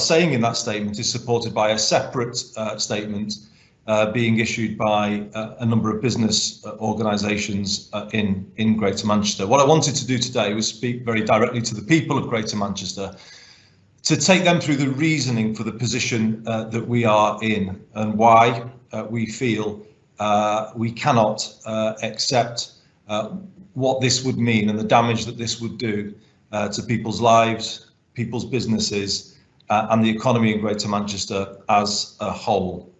saying in that statement is supported by a separate statement being issued by a number of business organisations in Greater Manchester. What I wanted to do today was speak very directly to the people of Greater Manchester, to take them through the reasoning for the position that we are in and why we feel we cannot accept what this would mean and the damage that this would do to people's lives, people's businesses, and the economy in Greater Manchester as a whole.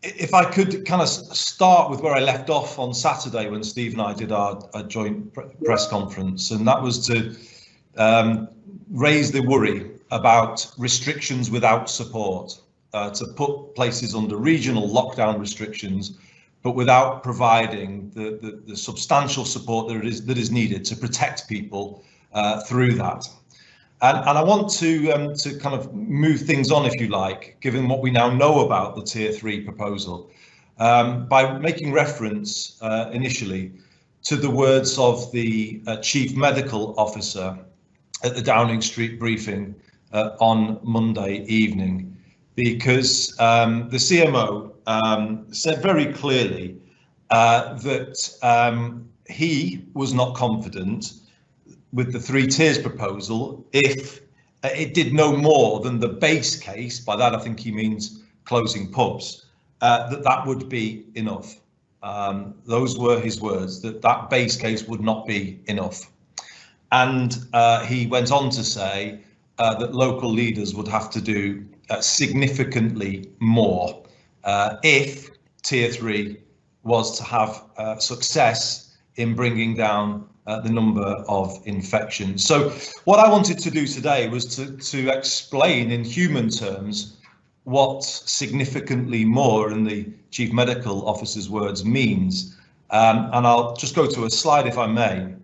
If I could kind of start with where I left off on Saturday when Steve and I did our joint press conference, and that was to raise the worry about restrictions without support, to put places under regional lockdown restrictions, but without providing the substantial support that is needed to protect people through that. And I want to kind of move things on, if you like, given what we now know about the Tier 3 proposal, by making reference initially to the words of the Chief Medical Officer at the Downing Street briefing on Monday evening, because the CMO said very clearly that he was not confident with the 3 tiers proposal if it did no more than the base case. By that I think he means closing pubs, that would be enough. Those were his words, that base case would not be enough. And he went on to say that local leaders would have to do significantly more if Tier 3 was to have success in bringing down the number of infections. So what I wanted to do today was to explain in human terms what significantly more, in the Chief Medical Officer's words, means. And I'll just go to a slide, if I may,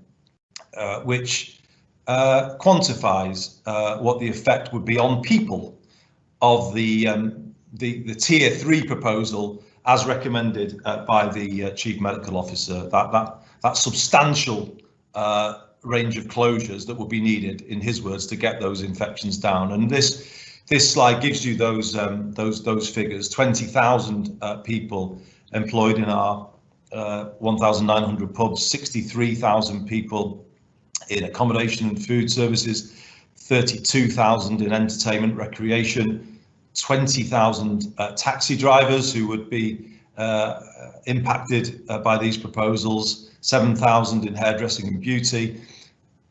which quantifies what the effect would be on people of the Tier 3 proposal as recommended by the Chief Medical Officer, that substantial range of closures that will be needed, in his words, to get those infections down. And this slide gives you those figures: 20,000 people employed in our 1,900 pubs, 63,000 people in accommodation and food services, 32,000 in entertainment, recreation, 20,000 taxi drivers who would be impacted by these proposals, 7,000 in hairdressing and beauty,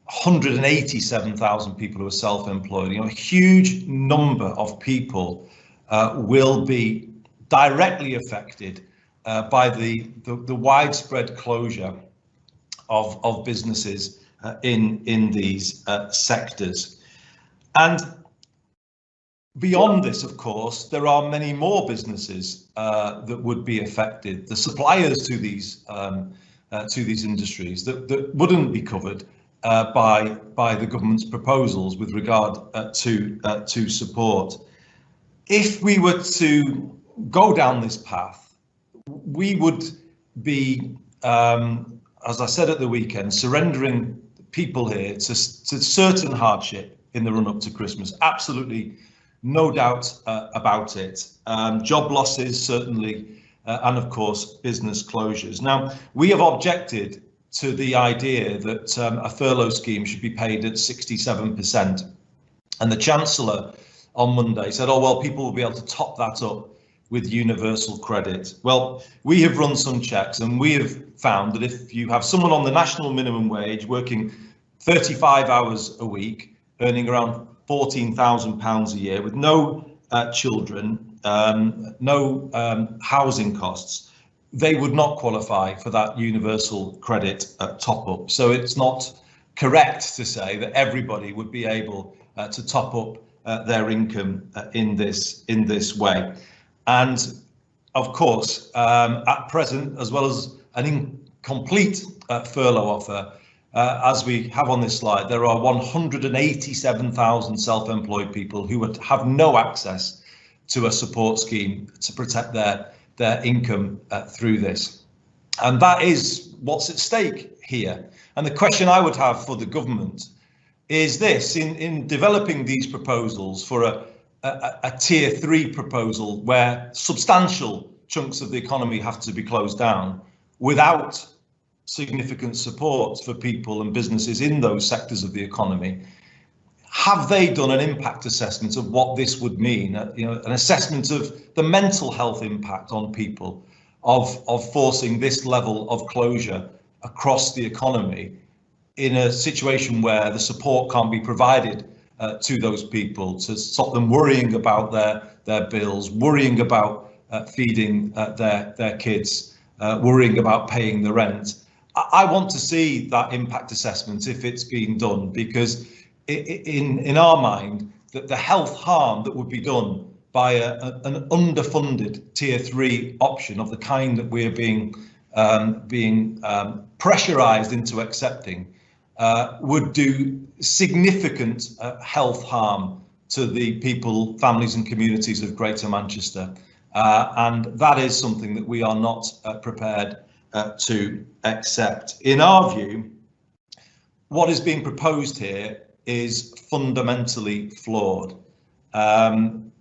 187,000 people who are self-employed. You know, a huge number of people will be directly affected by the widespread closure of businesses in these sectors. And beyond this, of course, there are many more businesses that would be affected, the suppliers to these industries that wouldn't be covered by the government's proposals with regard to support. If we were to go down this path, we would be, as I said at the weekend, surrendering people here to certain hardship in the run-up to Christmas. Absolutely no doubt about it. Job losses, certainly, and of course, business closures. Now, we have objected to the idea that a furlough scheme should be paid at 67%. And the Chancellor on Monday said, oh, well, people will be able to top that up with universal credit. Well, we have run some checks and we have found that if you have someone on the national minimum wage working 35 hours a week, earning around £14,000 a year with no children, no housing costs, they would not qualify for that universal credit top up. So it's not correct to say that everybody would be able to top up their income in this way. And of course, at present, as well as an incomplete furlough offer, as we have on this slide, there are 187,000 self-employed people who would have no access to a support scheme to protect their income through this. And that is what's at stake here. And the question I would have for the government is this: in developing these proposals for a tier 3 proposal where substantial chunks of the economy have to be closed down without significant support for people and businesses in those sectors of the economy, have they done an impact assessment of what this would mean? An assessment of the mental health impact on people of forcing this level of closure across the economy in a situation where the support can't be provided to those people to stop them worrying about their bills, worrying about feeding their kids, worrying about paying the rent. I want to see that impact assessment if it's been done, because in our mind, that the health harm that would be done by an underfunded tier 3 option of the kind that we're being pressurised into accepting would do significant health harm to the people, families and communities of Greater Manchester. And that is something that we are not prepared to accept. In our view, what is being proposed here is fundamentally flawed. On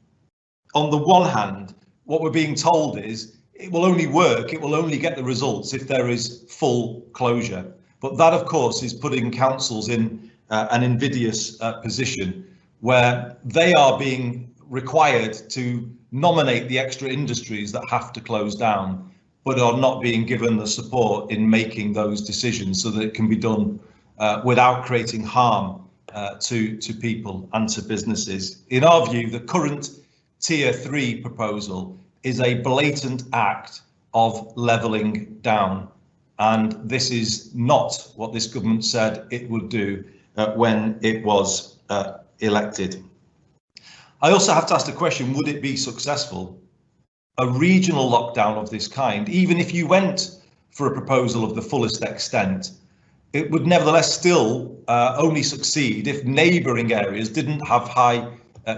the one hand, what we're being told is it will only work, it will only get the results if there is full closure. But that, of course, is putting councils in an invidious position where they are being required to nominate the extra industries that have to close down, but are not being given the support in making those decisions so that it can be done without creating harm to people and to businesses. In our view, the current tier 3 proposal is a blatant act of levelling down. And this is not what this government said it would do when it was elected. I also have to ask the question, would it be successful? A regional lockdown of this kind, even if you went for a proposal of the fullest extent, it would nevertheless still only succeed if neighbouring areas didn't have high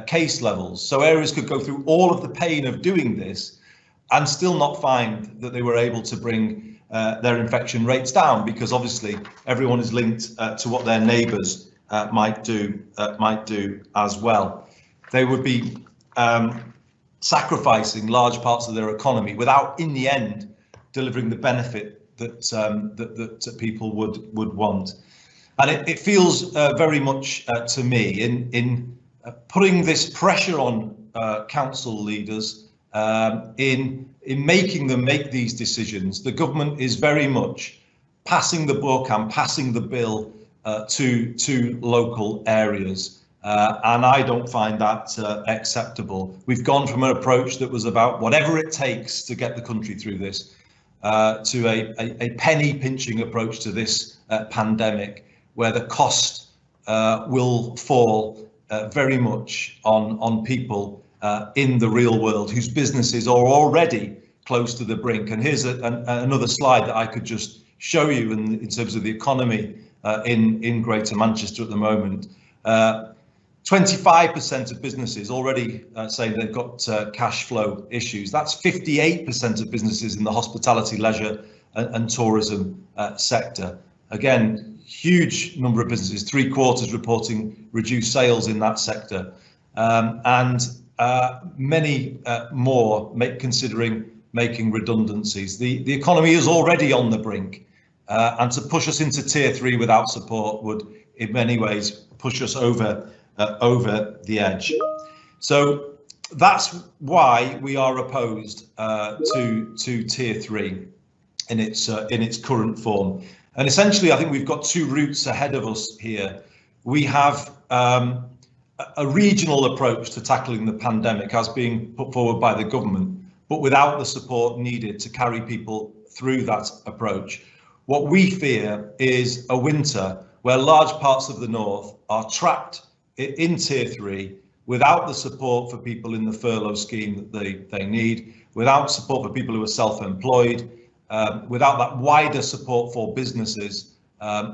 case levels. So areas could go through all of the pain of doing this and still not find that they were able to bring their infection rates down, because obviously everyone is linked to what their neighbours might do as well. They would be sacrificing large parts of their economy without, in the end, delivering the benefit that people would want. And it feels very much to me in putting this pressure on council leaders, in making them make these decisions. The government is very much passing the buck and passing the bill to local areas. And I don't find that acceptable. We've gone from an approach that was about whatever it takes to get the country through this to a penny pinching approach to this pandemic, where the cost will fall very much on people in the real world whose businesses are already close to the brink. And here's another slide that I could just show you in terms of the economy in Greater Manchester at the moment. 25% of businesses already saying they've got cash flow issues. That's 58% of businesses in the hospitality, leisure and tourism sector. Again, huge number of businesses, 3/4 reporting reduced sales in that sector, and many more considering making redundancies. The economy is already on the brink, and to push us into tier 3 without support would in many ways push us over the edge. So that's why we are opposed to tier 3 in its current form. And essentially, I think we've got two routes ahead of us here. We have a regional approach to tackling the pandemic as being put forward by the government, but without the support needed to carry people through that approach. What we fear is a winter where large parts of the north are trapped in tier 3 without the support for people in the furlough scheme that they need, without support for people who are self-employed, without that wider support for businesses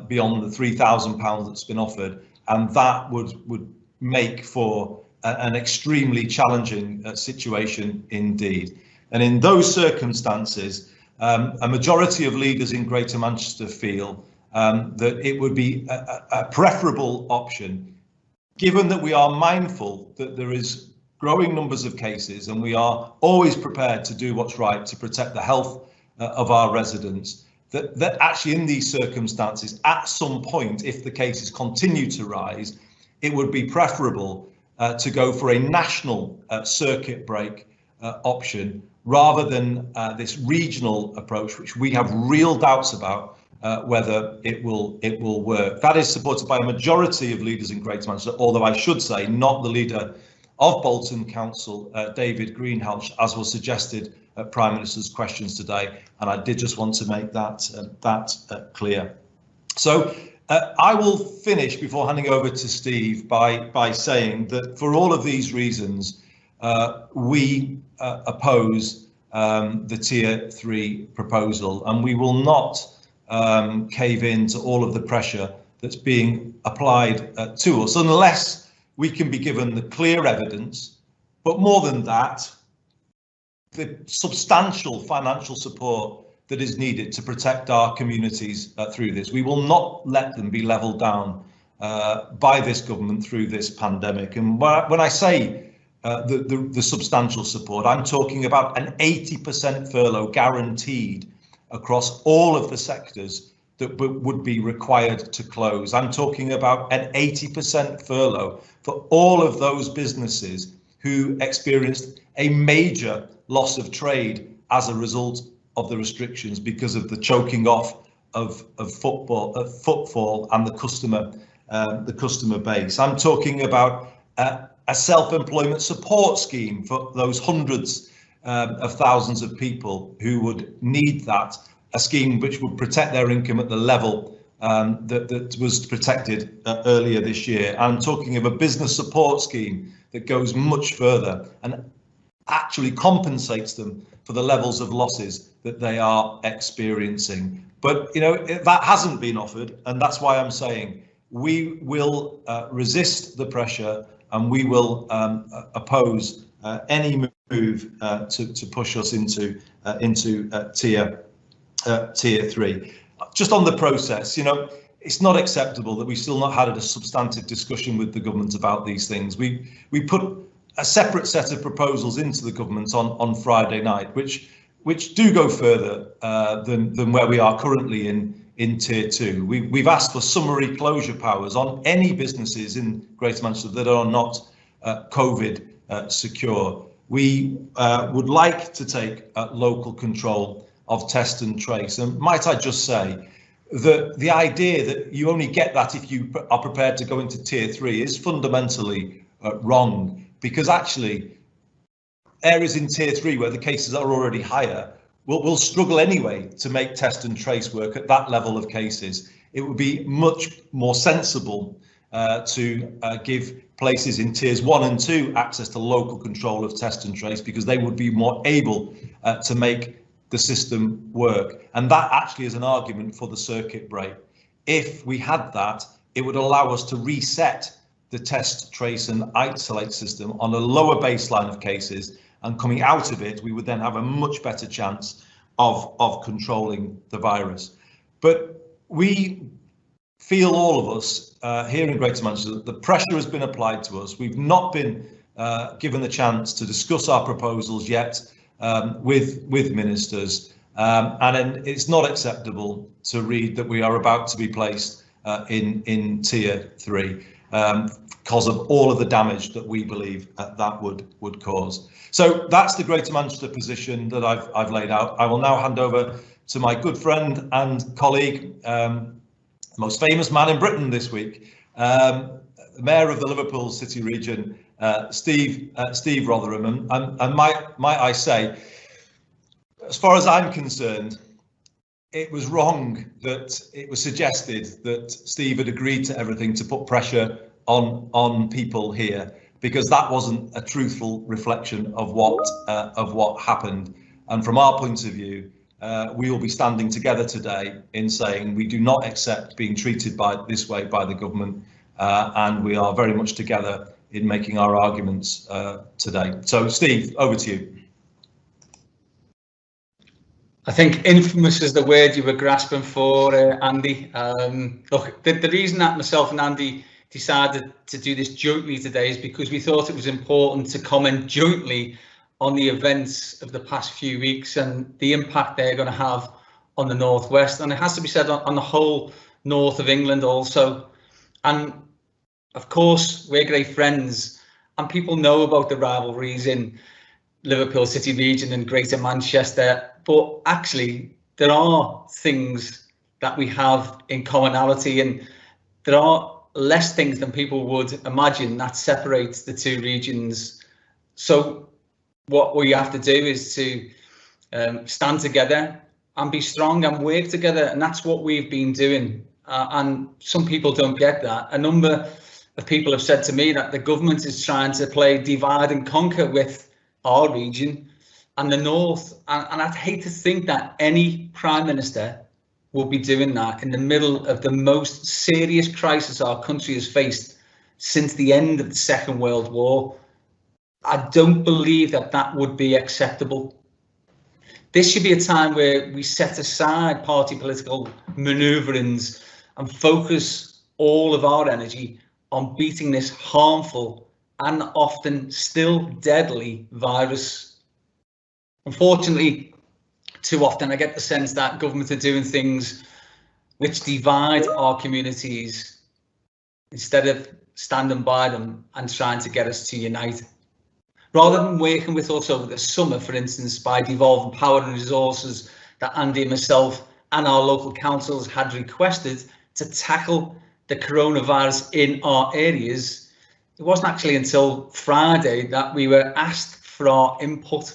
beyond the £3,000 that's been offered, and that would make for an extremely challenging situation indeed. And in those circumstances, a majority of leaders in Greater Manchester feel that it would be a preferable option, given that we are mindful that there is growing numbers of cases and we are always prepared to do what's right to protect the health of our residents, that actually in these circumstances, at some point, if the cases continue to rise, it would be preferable to go for a national circuit break option rather than this regional approach, which we have real doubts about whether it will work. That is supported by a majority of leaders in Greater Manchester, although I should say not the leader of Bolton Council, David Greenhalgh, as was suggested at Prime Minister's questions today, and I did just want to make that clear. So I will finish before handing over to Steve by saying that for all of these reasons, we oppose the Tier 3 proposal, and we will not cave in to all of the pressure that's being applied to us unless we can be given the clear evidence, but more than that, the substantial financial support that is needed to protect our communities through this. We will not let them be levelled down by this government through this pandemic. And when I say the substantial support, I'm talking about an 80% furlough guaranteed across all of the sectors that would be required to close. I'm talking about an 80% furlough for all of those businesses who experienced a major loss of trade as a result of the restrictions because of the choking off of footfall and the customer base. I'm talking about a self-employment support scheme for those hundreds of thousands of people who would need that, a scheme which would protect their income at the level that was protected earlier this year. I'm talking of a business support scheme that goes much further and actually compensates them for the levels of losses that they are experiencing. But you know, that hasn't been offered, and that's why I'm saying we will resist the pressure and we will oppose any move to push us into tier 3. Just on the process, you know, it's not acceptable that we've still not had a substantive discussion with the government about these things. We put a separate set of proposals into the government on Friday night, which do go further than where we are currently in tier 2. We've asked for summary closure powers on any businesses in Greater Manchester that are not COVID secure. We would like to take local control of test and trace. And might I just say that the idea that you only get that if you are prepared to go into tier 3 is fundamentally wrong, because actually areas in tier 3 where the cases are already higher will struggle anyway to make test and trace work at that level of cases. It would be much more sensible to give places in tiers 1 and 2 access to local control of test and trace, because they would be more able to make the system work. And that actually is an argument for the circuit break. If we had that, it would allow us to reset the test, trace and isolate system on a lower baseline of cases, and coming out of it, we would then have a much better chance of controlling the virus. But we feel, all of us here in Greater Manchester, that the pressure has been applied to us. We've not been given the chance to discuss our proposals yet with ministers, and it's not acceptable to read that we are about to be placed in tier 3 because of all of the damage that we believe that would cause. So that's the Greater Manchester position that I've laid out. I will now hand over to my good friend and colleague, the most famous man in Britain this week, the Mayor of the Liverpool City region, Steve Rotheram, and might I say, as far as I'm concerned, it was wrong that it was suggested that Steve had agreed to everything to put pressure on people here, because that wasn't a truthful reflection of what happened. And from our point of view, we will be standing together today in saying we do not accept being treated this way by the government, and we are very much together in making our arguments today. So Steve, over to you. I think infamous is the word you were grasping for, Andy. Look, the reason that myself and Andy decided to do this jointly today is because we thought it was important to comment jointly on the events of the past few weeks and the impact they're going to have on the Northwest. And it has to be said on the whole north of England also. And of course, we're great friends and people know about the rivalries in Liverpool City region and Greater Manchester, but actually there are things that we have in commonality, and there are less things than people would imagine that separates the two regions. So what we have to do is to stand together and be strong and work together, and that's what we've been doing. And some people don't get that. A number of people have said to me that the government is trying to play divide and conquer with our region and the north, and I'd hate to think that any prime minister will be doing that in the middle of the most serious crisis our country has faced since the end of the Second World War. I don't believe that that would be acceptable. This should be a time where we set aside party political manoeuvrings and focus all of our energy on beating this harmful and often still deadly virus. Unfortunately, too often I get the sense that government are doing things which divide our communities instead of standing by them and trying to get us to unite. Rather than working with us over the summer, for instance, by devolving power and resources that Andy and myself and our local councils had requested to tackle the coronavirus in our areas, it wasn't actually until Friday that we were asked for our input.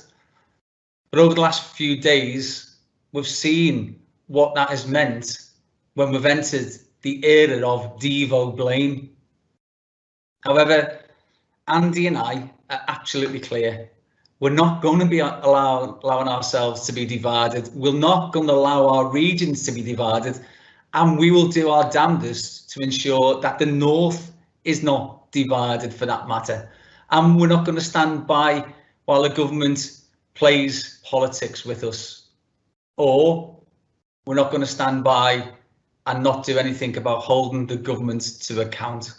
But over the last few days, we've seen what that has meant when we've entered the era of Devo blame. However, Andy and I are absolutely clear. We're not going to be allowing ourselves to be divided. We're not going to allow our regions to be divided, and we will do our damnedest to ensure that the North is not divided for that matter. And we're not going to stand by while the government plays politics with us, or we're not going to stand by and not do anything about holding the government to account.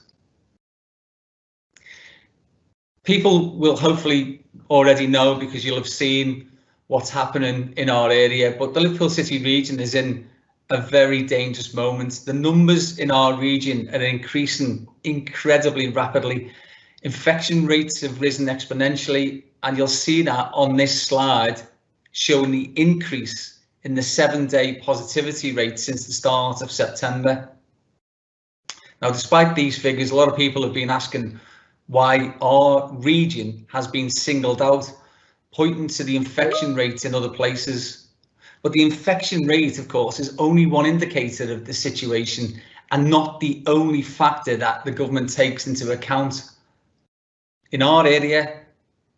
People will hopefully already know, because you'll have seen what's happening in our area, but the Liverpool City region is in a very dangerous moment. The numbers in our region are increasing incredibly rapidly. Infection rates have risen exponentially, and you'll see that on this slide showing the increase in the 7-day positivity rate since the start of September. Now, despite these figures, a lot of people have been asking why our region has been singled out, pointing to the infection rates in other places. But the infection rate, of course, is only one indicator of the situation and not the only factor that the government takes into account. In our area,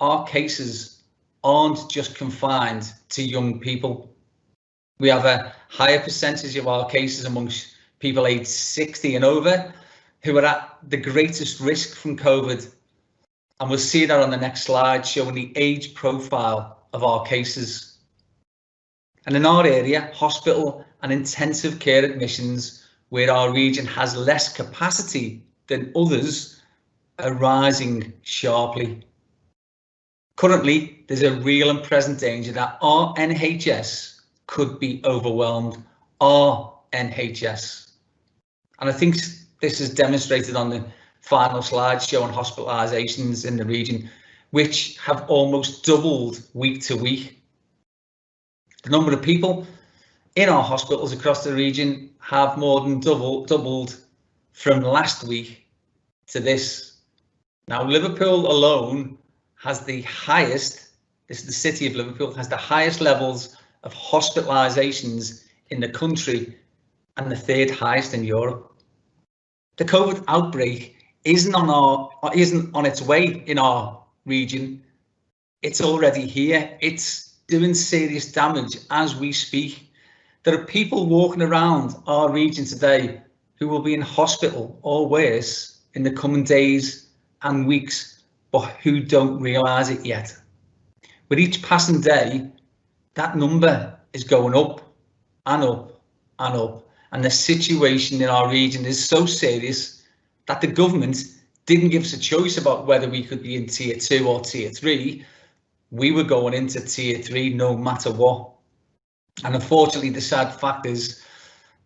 our cases aren't just confined to young people. We have a higher percentage of our cases amongst people aged 60 and over, who are at the greatest risk from COVID. And we'll see that on the next slide, showing the age profile of our cases. And in our area, hospital and intensive care admissions, where our region has less capacity than others, are rising sharply. Currently, there's a real and present danger that our NHS could be overwhelmed, our NHS. And I think this is demonstrated on the final slide showing hospitalisations in the region, which have almost doubled week to week. The number of people in our hospitals across the region have more than doubled from last week to this. Now, Liverpool alone has the highest, this is the city of Liverpool, has the highest levels of hospitalisations in the country and the third highest in Europe. The COVID outbreak isn't on its way in our region. It's already here. It's doing serious damage as we speak. There are people walking around our region today who will be in hospital or worse in the coming days and weeks, but who don't realise it yet. With each passing day, that number is going up and up and up. And the situation in our region is so serious that the government didn't give us a choice about whether we could be in tier 2 or tier 3. We were going into tier 3 no matter what. And unfortunately, the sad fact is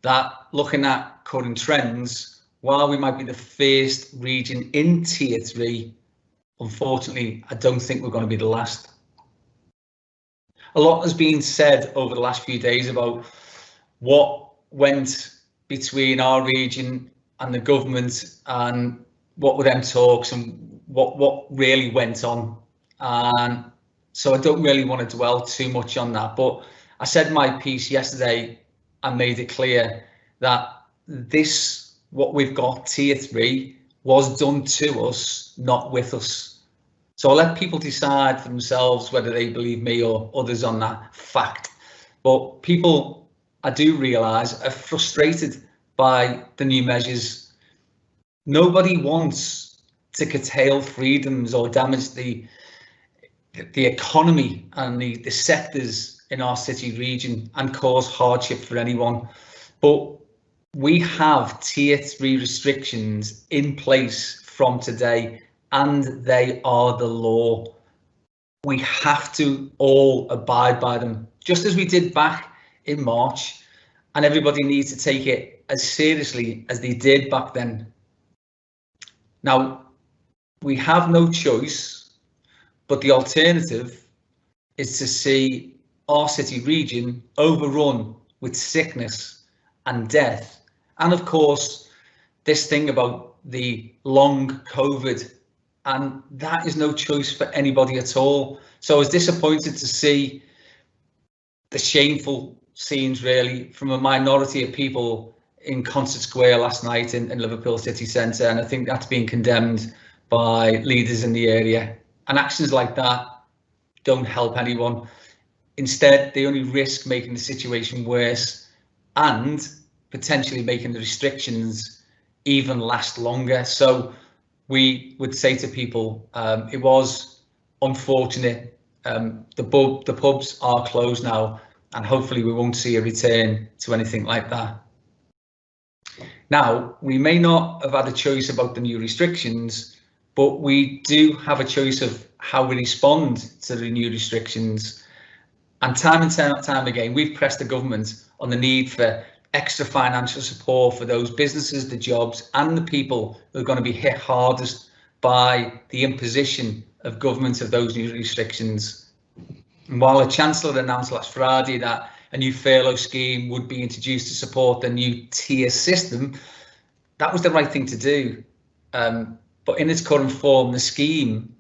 that looking at current trends, while we might be the first region in tier 3, unfortunately, I don't think we're going to be the last. A lot has been said over the last few days about what went between our region and the government and what were them talks and what really went on. And so I don't really want to dwell too much on that. But I said my piece yesterday and made it clear that this, what we've got, tier 3, was done to us, not with us. So I'll let people decide for themselves whether they believe me or others on that fact. But people, I do realise, are frustrated by the new measures. Nobody wants to curtail freedoms or damage the economy and the sectors in our city region and cause hardship for anyone. But we have tier 3 restrictions in place from today, and they are the law. We have to all abide by them, just as we did back in March, and everybody needs to take it as seriously as they did back then. Now, we have no choice, but the alternative is to see our city region overrun with sickness and death. And of course, this thing about the long COVID, and that is no choice for anybody at all. So I was disappointed to see the shameful scenes really from a minority of people in Concert Square last night in Liverpool city centre, and I think that's being condemned by leaders in the area. And actions like that don't help anyone. Instead, they only risk making the situation worse and potentially making the restrictions even last longer. So we would say to people, it was unfortunate. The pubs are closed now, and hopefully we won't see a return to anything like that. Now, we may not have had a choice about the new restrictions, but we do have a choice of how we respond to the new restrictions. And time again, we've pressed the government on the need for extra financial support for those businesses, the jobs, and the people who are going to be hit hardest by the imposition of government of those new restrictions. And while the Chancellor announced last Friday that a new furlough scheme would be introduced to support the new tier system, that was the right thing to do. But in its current form, the scheme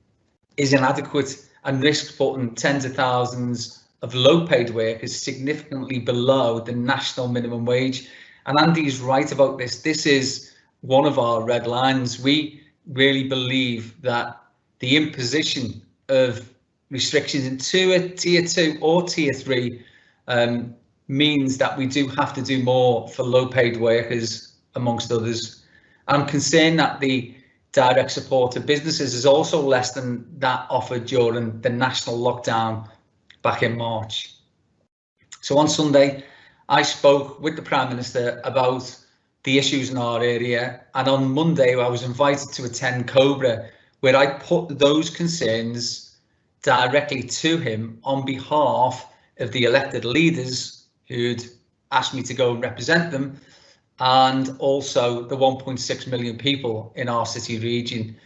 is inadequate and risks putting tens of thousands of low-paid workers significantly below the national minimum wage. And Andy's right about this. This is one of our red lines. We really believe that the imposition of restrictions into a tier 2 or tier 3 means that we do have to do more for low-paid workers, amongst others. I'm concerned that the direct support to businesses is also less than that offered during the national lockdown back in March. So on Sunday, I spoke with the Prime Minister about the issues in our area, and on Monday I was invited to attend Cobra, where I put those concerns directly to him on behalf of the elected leaders who'd asked me to go and represent them, and also the 1.6 million people in our city region.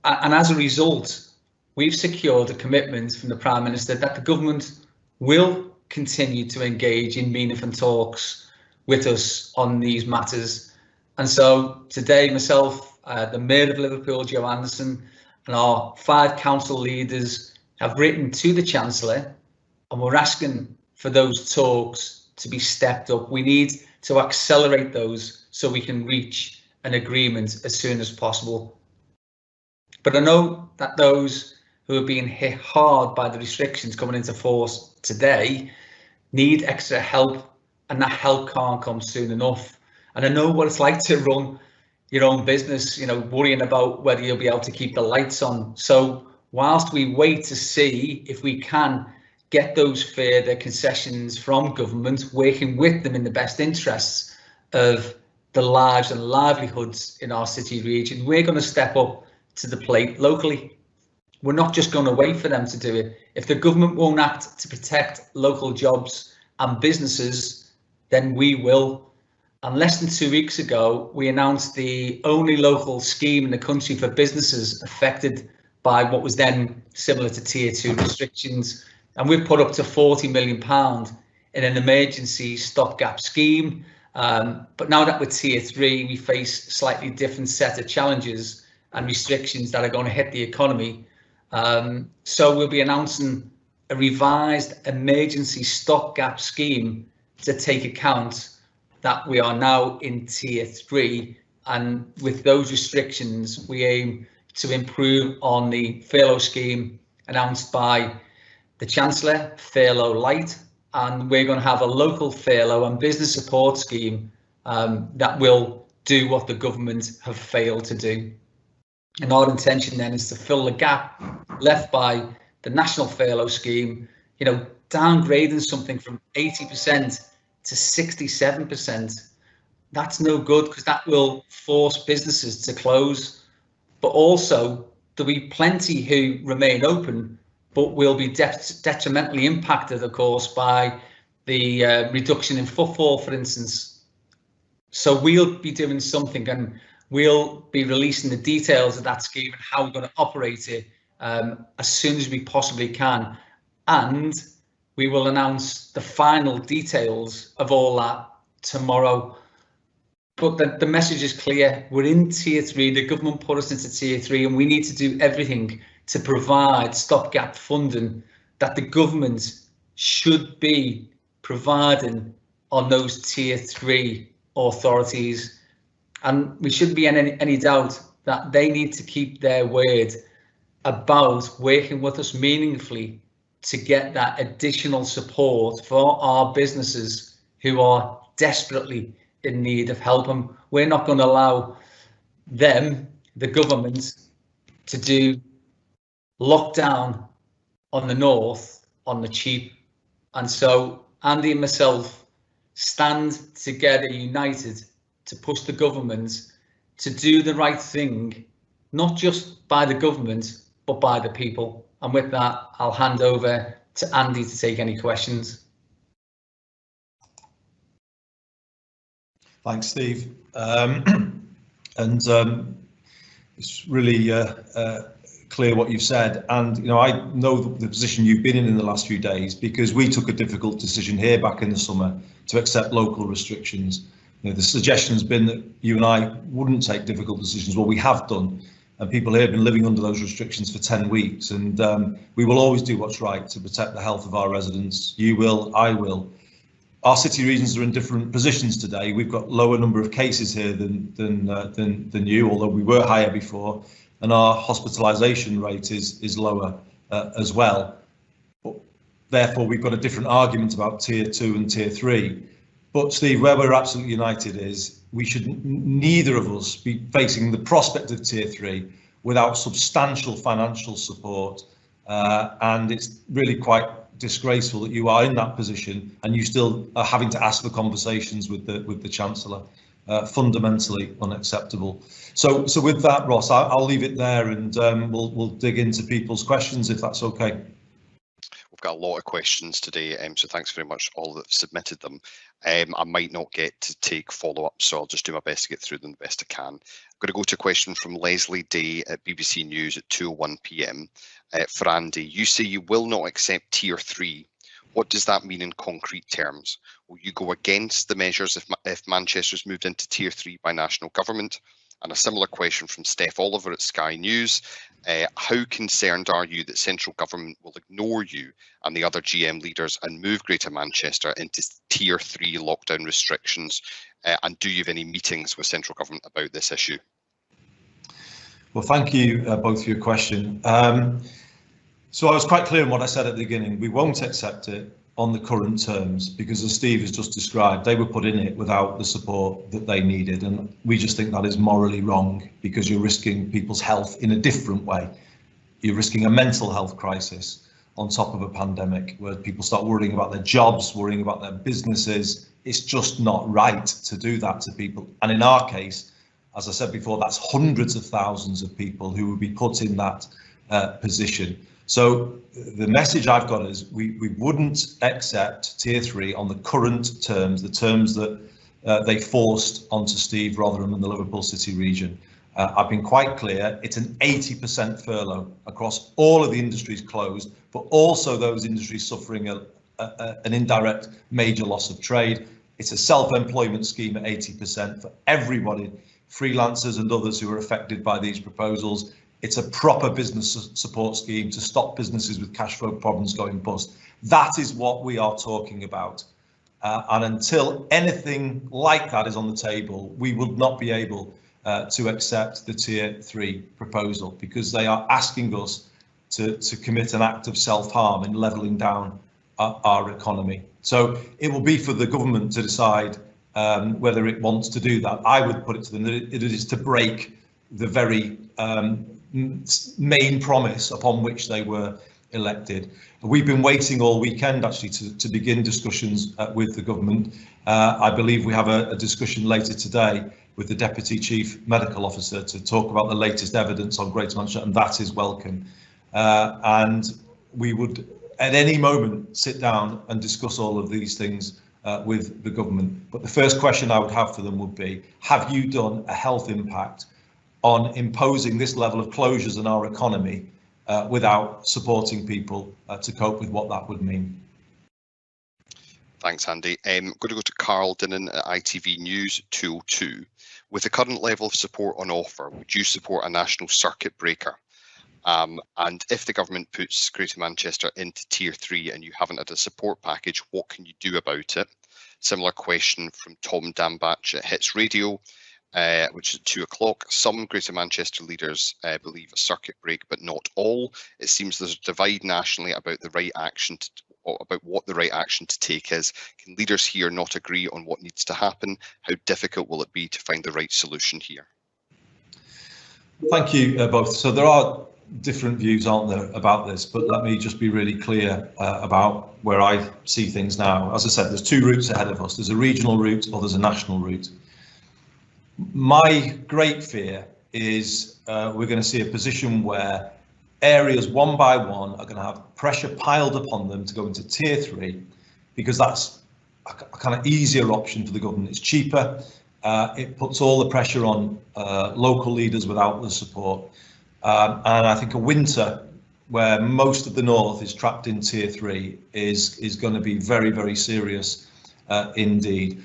And as a result, we've secured a commitment from the Prime Minister that the government will continue to engage in meaningful talks with us on these matters. And so today, myself, the Mayor of Liverpool, Joe Anderson, and our 5 council leaders have written to the Chancellor, and we're asking for those talks to be stepped up. We need to accelerate those so we can reach an agreement as soon as possible. But I know that those who are being hit hard by the restrictions coming into force today need extra help, and that help can't come soon enough. And I know what it's like to run your own business, you know, worrying about whether you'll be able to keep the lights on. So whilst we wait to see if we can get those further concessions from government, working with them in the best interests of the lives and livelihoods in our city region. We're going to step up to the plate locally. We're not just going to wait for them to do it. If the government won't act to protect local jobs and businesses, then we will. And less than 2 weeks ago, we announced the only local scheme in the country for businesses affected by what was then similar to Tier 2 restrictions. And we've put up to £40 million in an emergency stopgap scheme. But now that we're Tier 3, we face a slightly different set of challenges and restrictions that are going to hit the economy. So we'll be announcing a revised emergency stopgap scheme to take account that we are now in Tier 3, and with those restrictions we aim to improve on the furlough scheme announced by the Chancellor, Furlough Light, and we're going to have a local furlough and business support scheme that will do what the government have failed to do. And our intention then is to fill the gap left by the national furlough scheme, you know, downgrading something from 80% to 67%. That's no good, because that will force businesses to close. But also there'll be plenty who remain open, but will be detrimentally impacted, of course, by the reduction in footfall, for instance. So we'll be doing something, and we'll be releasing the details of that scheme and how we're going to operate it as soon as we possibly can. And we will announce the final details of all that tomorrow. But the message is clear. We're in Tier 3. The government put us into Tier 3, and we need to do everything to provide stopgap funding that the government should be providing on those Tier 3 authorities. And we shouldn't be in any doubt that they need to keep their word about working with us meaningfully to get that additional support for our businesses who are desperately in need of help. And we're not going to allow them, the government, to do lockdown on the north on the cheap. And so Andy and myself stand together united to push the government to do the right thing, not just by the government, but by the people. And with that, I'll hand over to Andy to take any questions. Thanks, Steve. It's really clear what you've said. And, you know, I know the position you've been in the last few days, because we took a difficult decision here back in the summer to accept local restrictions. You know, the suggestion has been that you and I wouldn't take difficult decisions. Well, we have done. And people here have been living under those restrictions for 10 weeks. And we will always do what's right to protect the health of our residents. You will, I will. Our city regions are in different positions today. We've got lower number of cases here than you, although we were higher before. And our hospitalisation rate is lower as well. But therefore, we've got a different argument about Tier 2 and Tier 3. But Steve, where we're absolutely united is we should neither of us be facing the prospect of Tier 3 without substantial financial support. And it's really quite disgraceful that you are in that position and you still are having to ask for conversations with the Chancellor. Fundamentally unacceptable. So with that, Ross, I'll leave it there, and we'll dig into people's questions if that's okay. We've got a lot of questions today, so thanks very much all that have submitted them. I might not get to take follow-ups, so I'll just do my best to get through them the best I can. I'm going to go to a question from Leslie Day at BBC News at 2:01 PM. For Andy, you say you will not accept Tier 3. What does that mean in concrete terms? Will you go against the measures if Manchester's moved into Tier 3 by national government? And a similar question from Steph Oliver at Sky News. How concerned are you that central government will ignore you and the other GM leaders and move Greater Manchester into Tier 3 lockdown restrictions? And do you have any meetings with central government about this issue? Well, thank you both for your question. So I was quite clear in what I said at the beginning. We won't accept it on the current terms because, as Steve has just described, they were put in it without the support that they needed. And we just think that is morally wrong because you're risking people's health in a different way. You're risking a mental health crisis on top of a pandemic, where people start worrying about their jobs, worrying about their businesses. It's just not right to do that to people. And in our case, as I said before, that's hundreds of thousands of people who would be put in that position. So the message I've got is we wouldn't accept tier 3 on the current terms, the terms that they forced onto Steve Rotheram and the Liverpool City region. I've been quite clear, it's an 80% furlough across all of the industries closed, but also those industries suffering an indirect major loss of trade. It's a self-employment scheme at 80% for everybody, freelancers and others who are affected by these proposals. It's a proper business support scheme to stop businesses with cash flow problems going bust. That is what we are talking about. And until anything like that is on the table, we would not be able to accept the tier 3 proposal, because they are asking us to commit an act of self-harm in levelling down our economy. So it will be for the government to decide whether it wants to do that. I would put it to them that it is to break the very main promise upon which they were elected. We've been waiting all weekend actually to begin discussions with the government. I believe we have a discussion later today with the Deputy Chief Medical Officer to talk about the latest evidence on Greater Manchester, and that is welcome. And we would at any moment sit down and discuss all of these things with the government. But the first question I would have for them would be, have you done a health impact on imposing this level of closures in our economy without supporting people to cope with what that would mean? Thanks, Andy. I'm going to go to Carl Dinnan at ITV News 202. With the current level of support on offer, would you support a national circuit breaker? And if the government puts Greater Manchester into tier 3 and you haven't had a support package, what can you do about it? Similar question from Tom Dambach at Hits Radio, which is at 2 o'clock. Some Greater Manchester leaders believe a circuit break, but not all. It seems there's a divide nationally about the right action about what the right action to take is. Can leaders here not agree on what needs to happen? How difficult will it be to find the right solution here? Thank you both. So there are different views, aren't there, about this, but let me just be really clear about where I see things now. As I said, there's 2 routes ahead of us. There's a regional route or there's a national route. My great fear is we're going to see a position where areas one by one are going to have pressure piled upon them to go into tier 3, because that's a kind of easier option for the government. It's cheaper. It puts all the pressure on local leaders without the support. And I think a winter where most of the north is trapped in tier 3 is going to be very, very serious indeed.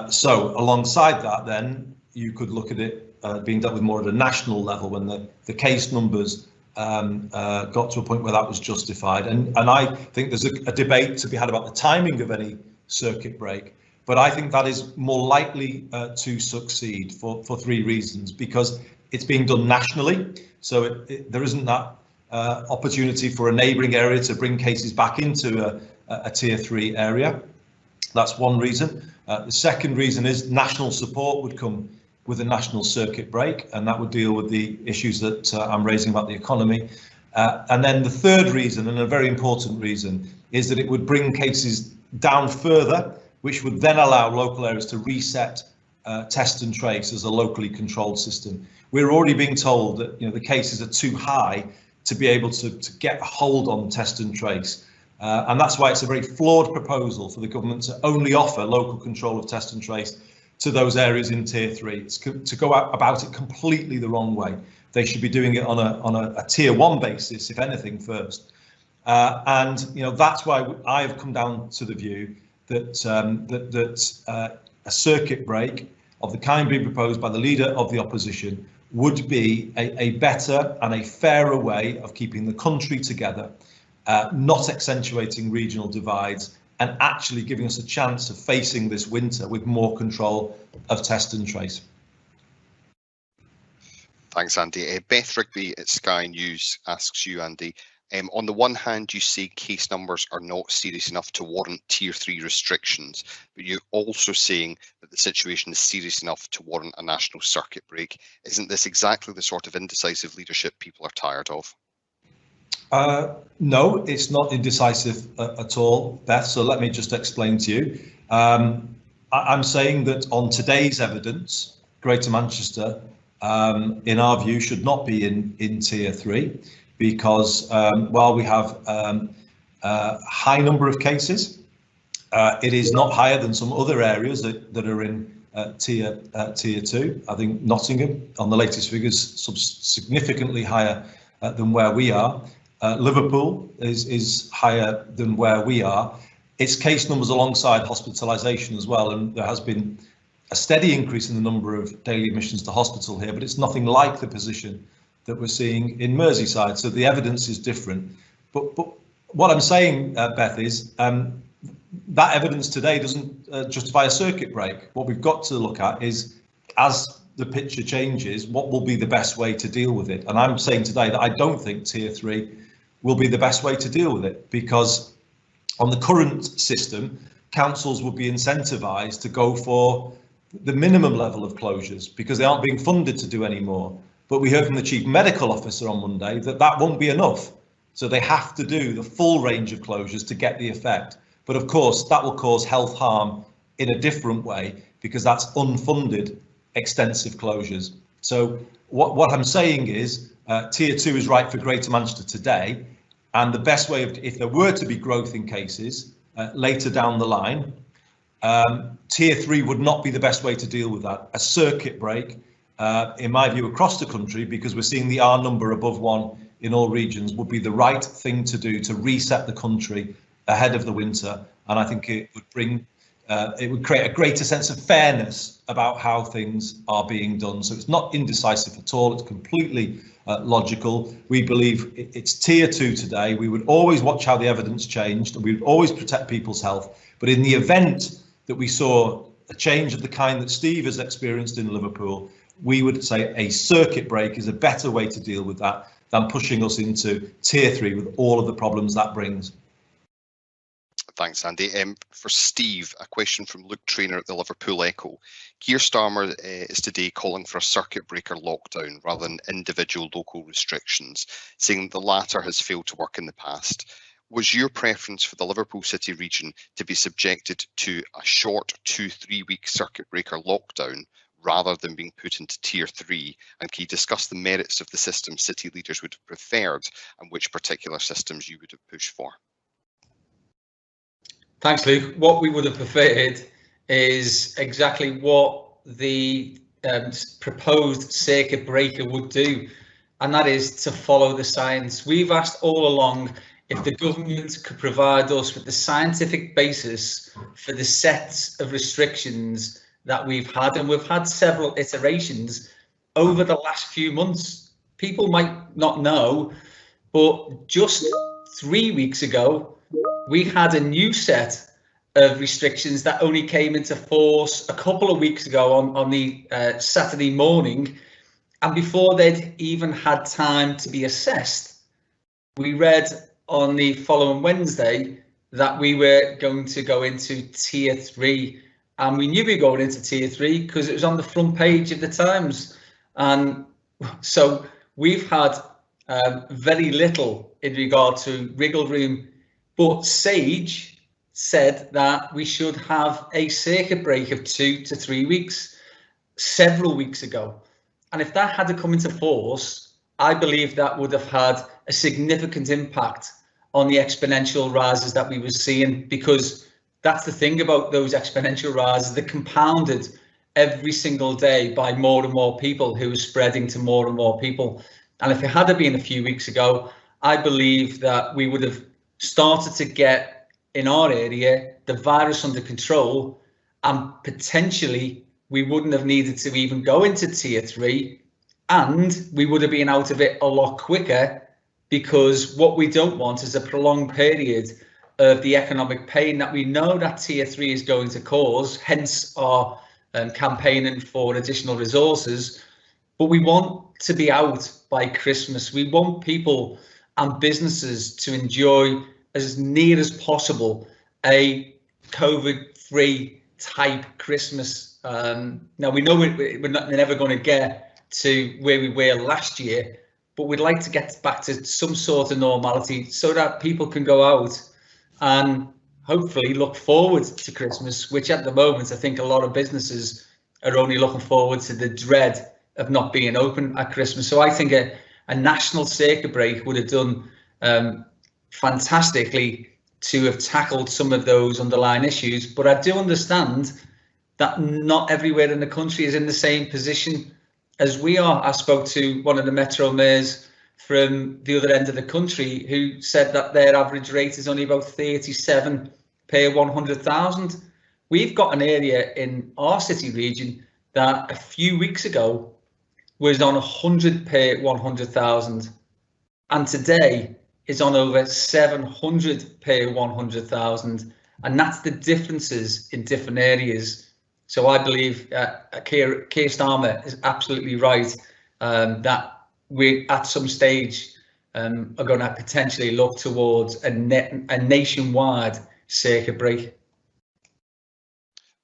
So alongside that, then you could look at it being dealt with more at a national level when the case numbers got to a point where that was justified. And I think there's a debate to be had about the timing of any circuit break, but I think that is more likely to succeed for 3 reasons. Because it's being done nationally, so there isn't that opportunity for a neighbouring area to bring cases back into a tier 3 area. That's one reason. The second reason is national support would come with a national circuit break, and that would deal with the issues that I'm raising about the economy. And then the third reason, and a very important reason, is that it would bring cases down further, which would then allow local areas to reset test and trace as a locally controlled system. We're already being told that the cases are too high to be able to get a hold on test and trace. And that's why it's a very flawed proposal for the government to only offer local control of test and trace to those areas in tier 3. It's to go about it completely the wrong way. They should be doing it on a tier 1 basis, if anything, first. And that's why I have come down to the view that a circuit break of the kind being proposed by the leader of the opposition would be a better and a fairer way of keeping the country together, not accentuating regional divides, and actually giving us a chance of facing this winter with more control of test and trace. Thanks, Andy. Beth Rigby at Sky News asks you, Andy, on the one hand, you say case numbers are not serious enough to warrant tier 3 restrictions, but you're also saying that the situation is serious enough to warrant a national circuit break. Isn't this exactly the sort of indecisive leadership people are tired of? No, it's not indecisive at all, Beth. So let me just explain to you. I'm saying that on today's evidence, Greater Manchester, in our view, should not be in Tier 3 because while we have a high number of cases, it is not higher than some other areas that are in tier 2. I think Nottingham, on the latest figures, significantly higher than where we are. Liverpool is higher than where we are. It's case numbers alongside hospitalisation as well, and there has been a steady increase in the number of daily admissions to hospital here, but it's nothing like the position that we're seeing in Merseyside. So the evidence is different. But what I'm saying, Beth, is that evidence today doesn't justify a circuit break. What we've got to look at is, as the picture changes, what will be the best way to deal with it? And I'm saying today that I don't think Tier 3 will be the best way to deal with it, because on the current system, councils would be incentivised to go for the minimum level of closures because they aren't being funded to do any more. But we heard from the Chief Medical Officer on Monday that that won't be enough. So they have to do the full range of closures to get the effect. But of course, that will cause health harm in a different way because that's unfunded extensive closures. So what I'm saying is Tier 2 is right for Greater Manchester today. And the best way of, if there were to be growth in cases later down the line, Tier 3 would not be the best way to deal with that. A circuit break, in my view, across the country, because we're seeing the R number above 1 in all regions, would be the right thing to do to reset the country ahead of the winter. And I think it would bring, it would create a greater sense of fairness about how things are being done. So it's not indecisive at all. It's completely logical. We believe it's Tier 2 today. We would always watch how the evidence changed, and we would always protect people's health. But in the event that we saw a change of the kind that Steve has experienced in Liverpool, we would say a circuit break is a better way to deal with that than pushing us into Tier 3 with all of the problems that brings. Thanks, Andy. For Steve, a question from Luke Trainer at the Liverpool Echo. Keir Starmer is today calling for a circuit breaker lockdown rather than individual local restrictions, saying the latter has failed to work in the past. Was your preference for the Liverpool City region to be subjected to a short 2-3 week circuit breaker lockdown rather than being put into Tier 3? And can you discuss the merits of the system city leaders would have preferred and which particular systems you would have pushed for? Thanks, Luke. What we would have preferred is exactly what the proposed circuit breaker would do, and that is to follow the science. We've asked all along if the government could provide us with the scientific basis for the sets of restrictions that we've had, and we've had several iterations over the last few months. People might not know, but just 3 weeks ago, we had a new set of restrictions that only came into force a couple of weeks ago on the Saturday morning. And before they'd even had time to be assessed, we read on the following Wednesday that we were going to go into Tier 3. And we knew we were going into Tier 3 because it was on the front page of the Times. And so we've had very little in regard to wriggle room. But Sage said that we should have a circuit break of 2 to 3 weeks several weeks ago. And if that had to come into force, I believe that would have had a significant impact on the exponential rises that we were seeing, because that's the thing about those exponential rises, they're compounded every single day by more and more people who are spreading to more and more people. And if it had been a few weeks ago, I believe that we would have started to get in our area the virus under control, and potentially we wouldn't have needed to even go into Tier 3, and we would have been out of it a lot quicker, because what we don't want is a prolonged period of the economic pain that we know that Tier 3 is going to cause, hence our campaigning for additional resources. But we want to be out by Christmas. We want people and businesses to enjoy as near as possible a COVID-free type Christmas. Now we know we're never going to get to where we were last year, but we'd like to get back to some sort of normality so that people can go out and hopefully look forward to Christmas, which at the moment I think a lot of businesses are only looking forward to the dread of not being open at Christmas. So I think a national circuit break would have done fantastically to have tackled some of those underlying issues. But I do understand that not everywhere in the country is in the same position as we are. I spoke to one of the Metro mayors from the other end of the country who said that their average rate is only about 37 per 100,000. We've got an area in our city region that a few weeks ago was on 100 per 100,000 and today is on over 700 per 100,000, and that's the differences in different areas. So I believe Keir Starmer is absolutely right that we at some stage are going to potentially look towards a nationwide circuit break.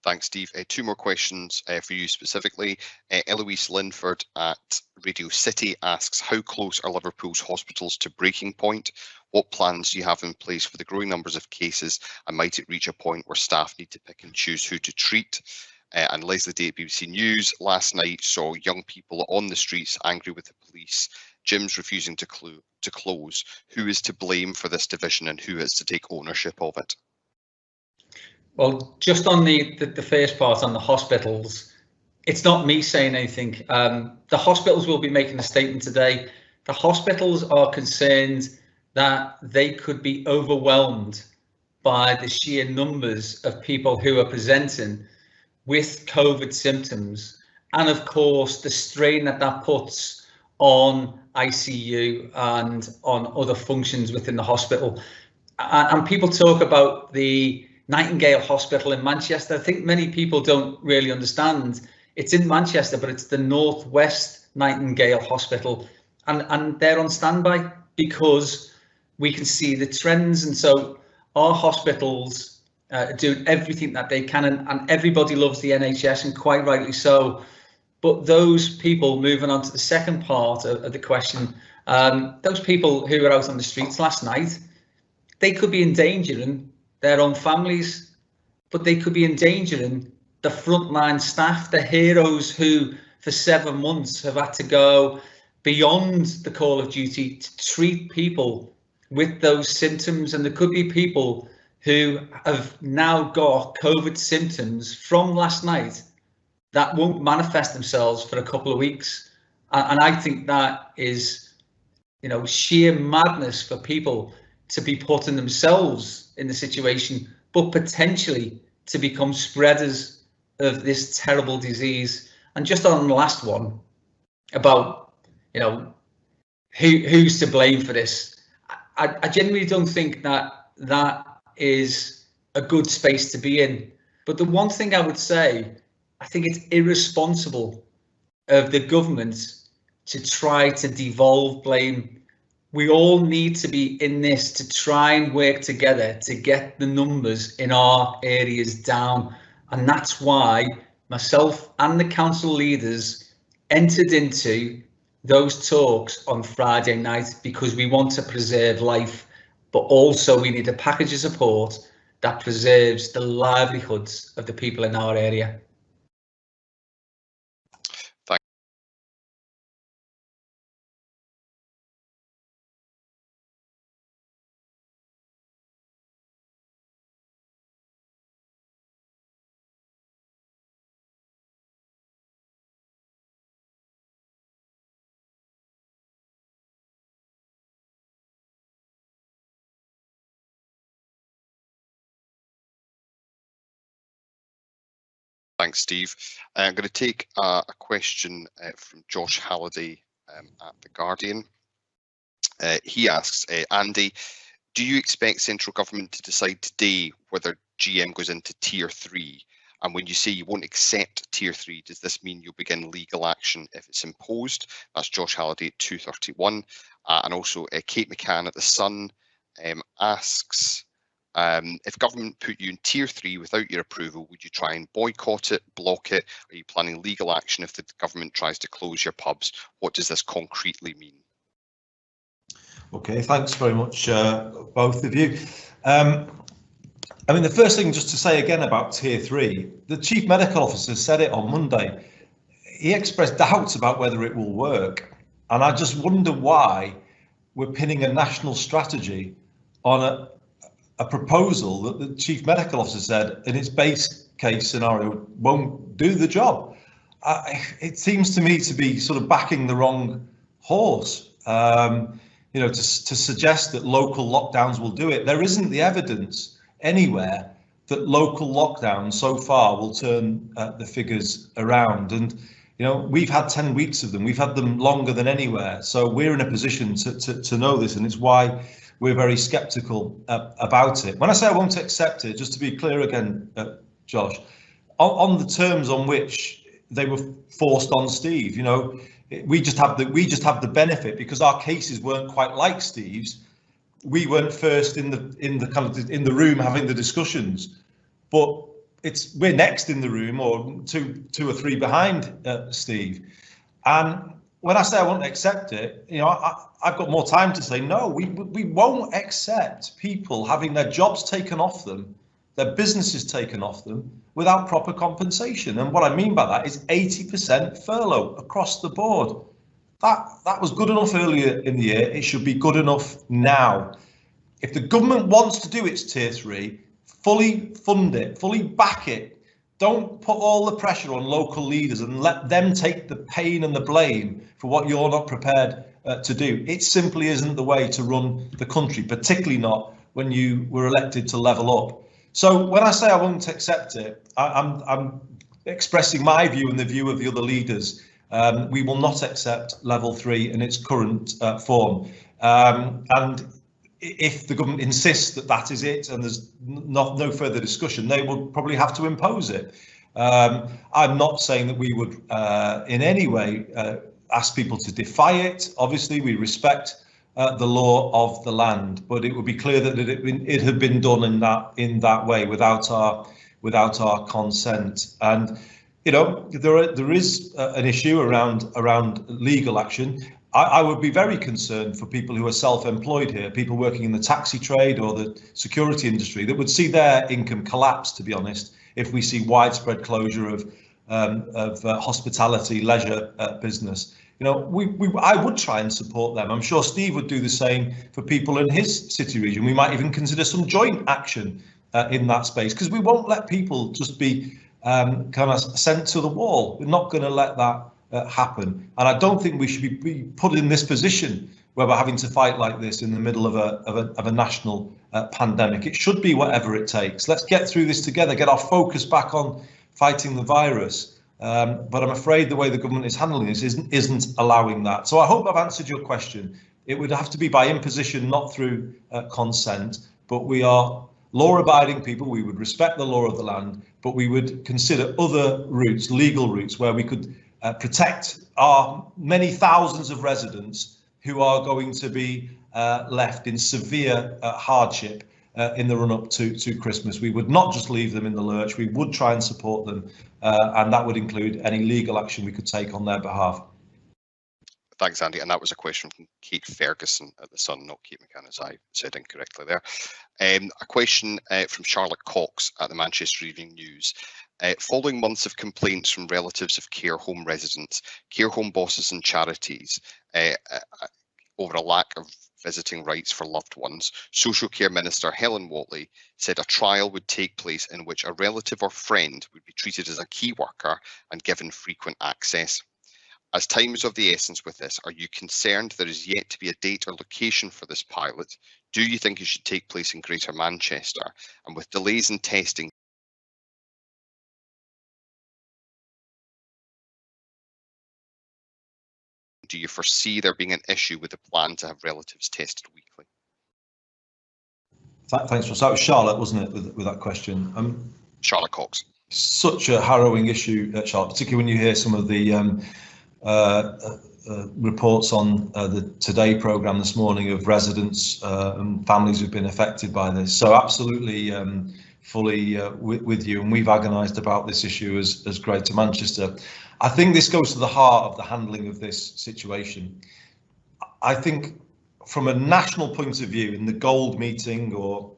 Thanks, Steve. Two more questions for you specifically. Eloise Linford at Radio City asks, how close are Liverpool's hospitals to breaking point? What plans do you have in place for the growing numbers of cases, and might it reach a point where staff need to pick and choose who to treat? And Leslie Day at BBC News last night saw young people on the streets angry with the police, gyms refusing to close. Who is to blame for this division, and who is to take ownership of it? Well, just on the first part on the hospitals, it's not me saying anything. The hospitals will be making a statement today. The hospitals are concerned that they could be overwhelmed by the sheer numbers of people who are presenting with COVID symptoms, and of course the strain that puts on ICU and on other functions within the hospital. And people talk about the Nightingale Hospital in Manchester. I think many people don't really understand. It's in Manchester, but it's the Northwest Nightingale Hospital, and they're on standby because we can see the trends. And so our hospitals do everything that they can, and everybody loves the NHS, and quite rightly so. But those people, moving on to the second part of the question, those people who were out on the streets last night, they could be endangering their own families, but they could be endangering the frontline staff, the heroes who for 7 months have had to go beyond the call of duty to treat people with those symptoms. And there could be people who have now got COVID symptoms from last night that won't manifest themselves for a couple of weeks. And I think that is, sheer madness for people to be putting themselves in the situation, but potentially to become spreaders of this terrible disease. And just on the last one about, who's to blame for this, I genuinely don't think that is a good space to be in. But the one thing I would say, I think it's irresponsible of the government to try to devolve blame. We all need to be in this to try and work together to get the numbers in our areas down. And that's why myself and the council leaders entered into those talks on Friday night, because we want to preserve life, but also we need a package of support that preserves the livelihoods of the people in our area. Thanks, Steve. I'm going to take a question from Josh Halliday at The Guardian. He asks, Andy, do you expect central government to decide today whether GM goes into Tier 3? And when you say you won't accept Tier 3, does this mean you'll begin legal action if it's imposed? That's Josh Halliday at 2:31. And also Kate McCann at The Sun asks, if government put you in Tier 3 without your approval, would you try and boycott it, block it? Are you planning legal action if the government tries to close your pubs? What does this concretely mean? Okay, thanks very much, both of you. I mean, the first thing just to say again about Tier 3, the Chief Medical Officer said it on Monday. He expressed doubts about whether it will work. And I just wonder why we're pinning a national strategy on a proposal that the Chief Medical Officer said in its base case scenario won't do the job. It seems to me to be sort of backing the wrong horse. You know, to suggest that local lockdowns will do it. There isn't the evidence anywhere that local lockdowns so far will turn the figures around. And, you know, we've had 10 weeks of them. We've had them longer than anywhere. So we're in a position to know this, and it's why we're very sceptical about it. When I say I won't accept it, just to be clear again, Josh, on the terms on which they were forced on Steve, you know, we just have the benefit because our cases weren't quite like Steve's. We weren't first in the room having the discussions, but we're next in the room, or two or three behind Steve. And when I say I won't accept it, you know, I've got more time to say no. We won't accept people having their jobs taken off them, their businesses taken off them without proper compensation. And what I mean by that is 80% furlough across the board. That was good enough earlier in the year. It should be good enough now. If the government wants to do its Tier 3, fully fund it, fully back it. Don't put all the pressure on local leaders and let them take the pain and the blame for what you're not prepared to do. It simply isn't the way to run the country, particularly not when you were elected to level up. So when I say I won't accept it, I'm expressing my view and the view of the other leaders. We will not accept level 3 in its current form. And if the government insists that that is it and there's no further discussion, they will probably have to impose it. I'm not saying that we would in any way ask people to defy it. Obviously, we respect the law of the land, but it would be clear that it had been done in that way without our consent. And you know, there is an issue around legal action. I would be very concerned for people who are self-employed here, people working in the taxi trade or the security industry, that would see their income collapse, to be honest, if we see widespread closure of hospitality, leisure business. You know, I would try and support them. I'm sure Steve would do the same for people in his city region. We might even consider some joint action in that space, because we won't let people just be kind of sent to the wall. We're not going to let that happen. And I don't think we should be put in this position where we're having to fight like this in the middle of a national pandemic. It should be whatever it takes. Let's get through this together, get our focus back on fighting the virus. But I'm afraid the way the government is handling this isn't allowing that. So I hope I've answered your question. It would have to be by imposition, not through consent. But we are law-abiding people. We would respect the law of the land, but we would consider other routes, legal routes, where we could protect our many thousands of residents who are going to be left in severe hardship in the run-up to Christmas. We would not just leave them in the lurch. We would try and support them, and that would include any legal action we could take on their behalf. Thanks, Andy. And that was a question from Kate Ferguson at the Sun, not Kate McCann, as I said incorrectly there. A question from Charlotte Cox at the Manchester Evening News. Following months of complaints from relatives of care home residents, care home bosses and charities over a lack of visiting rights for loved ones, Social Care Minister Helen Whatley said a trial would take place in which a relative or friend would be treated as a key worker and given frequent access. As time is of the essence with this, are you concerned there is yet to be a date or location for this pilot? Do you think it should take place in Greater Manchester? And with delays in testing, do you foresee there being an issue with the plan to have relatives tested weekly? Thanks, Ross. That was Charlotte, wasn't it, with that question? Charlotte Cox. Such a harrowing issue, Charlotte, particularly when you hear some of the reports on the Today programme this morning of residents and families who've been affected by this. So absolutely fully with you, and we've agonised about this issue as Greater Manchester. I think this goes to the heart of the handling of this situation. I think from a national point of view, in the Gold meeting or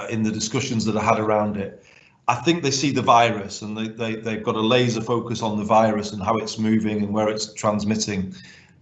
in the discussions that are had around it, I think they see the virus and they've got a laser focus on the virus and how it's moving and where it's transmitting.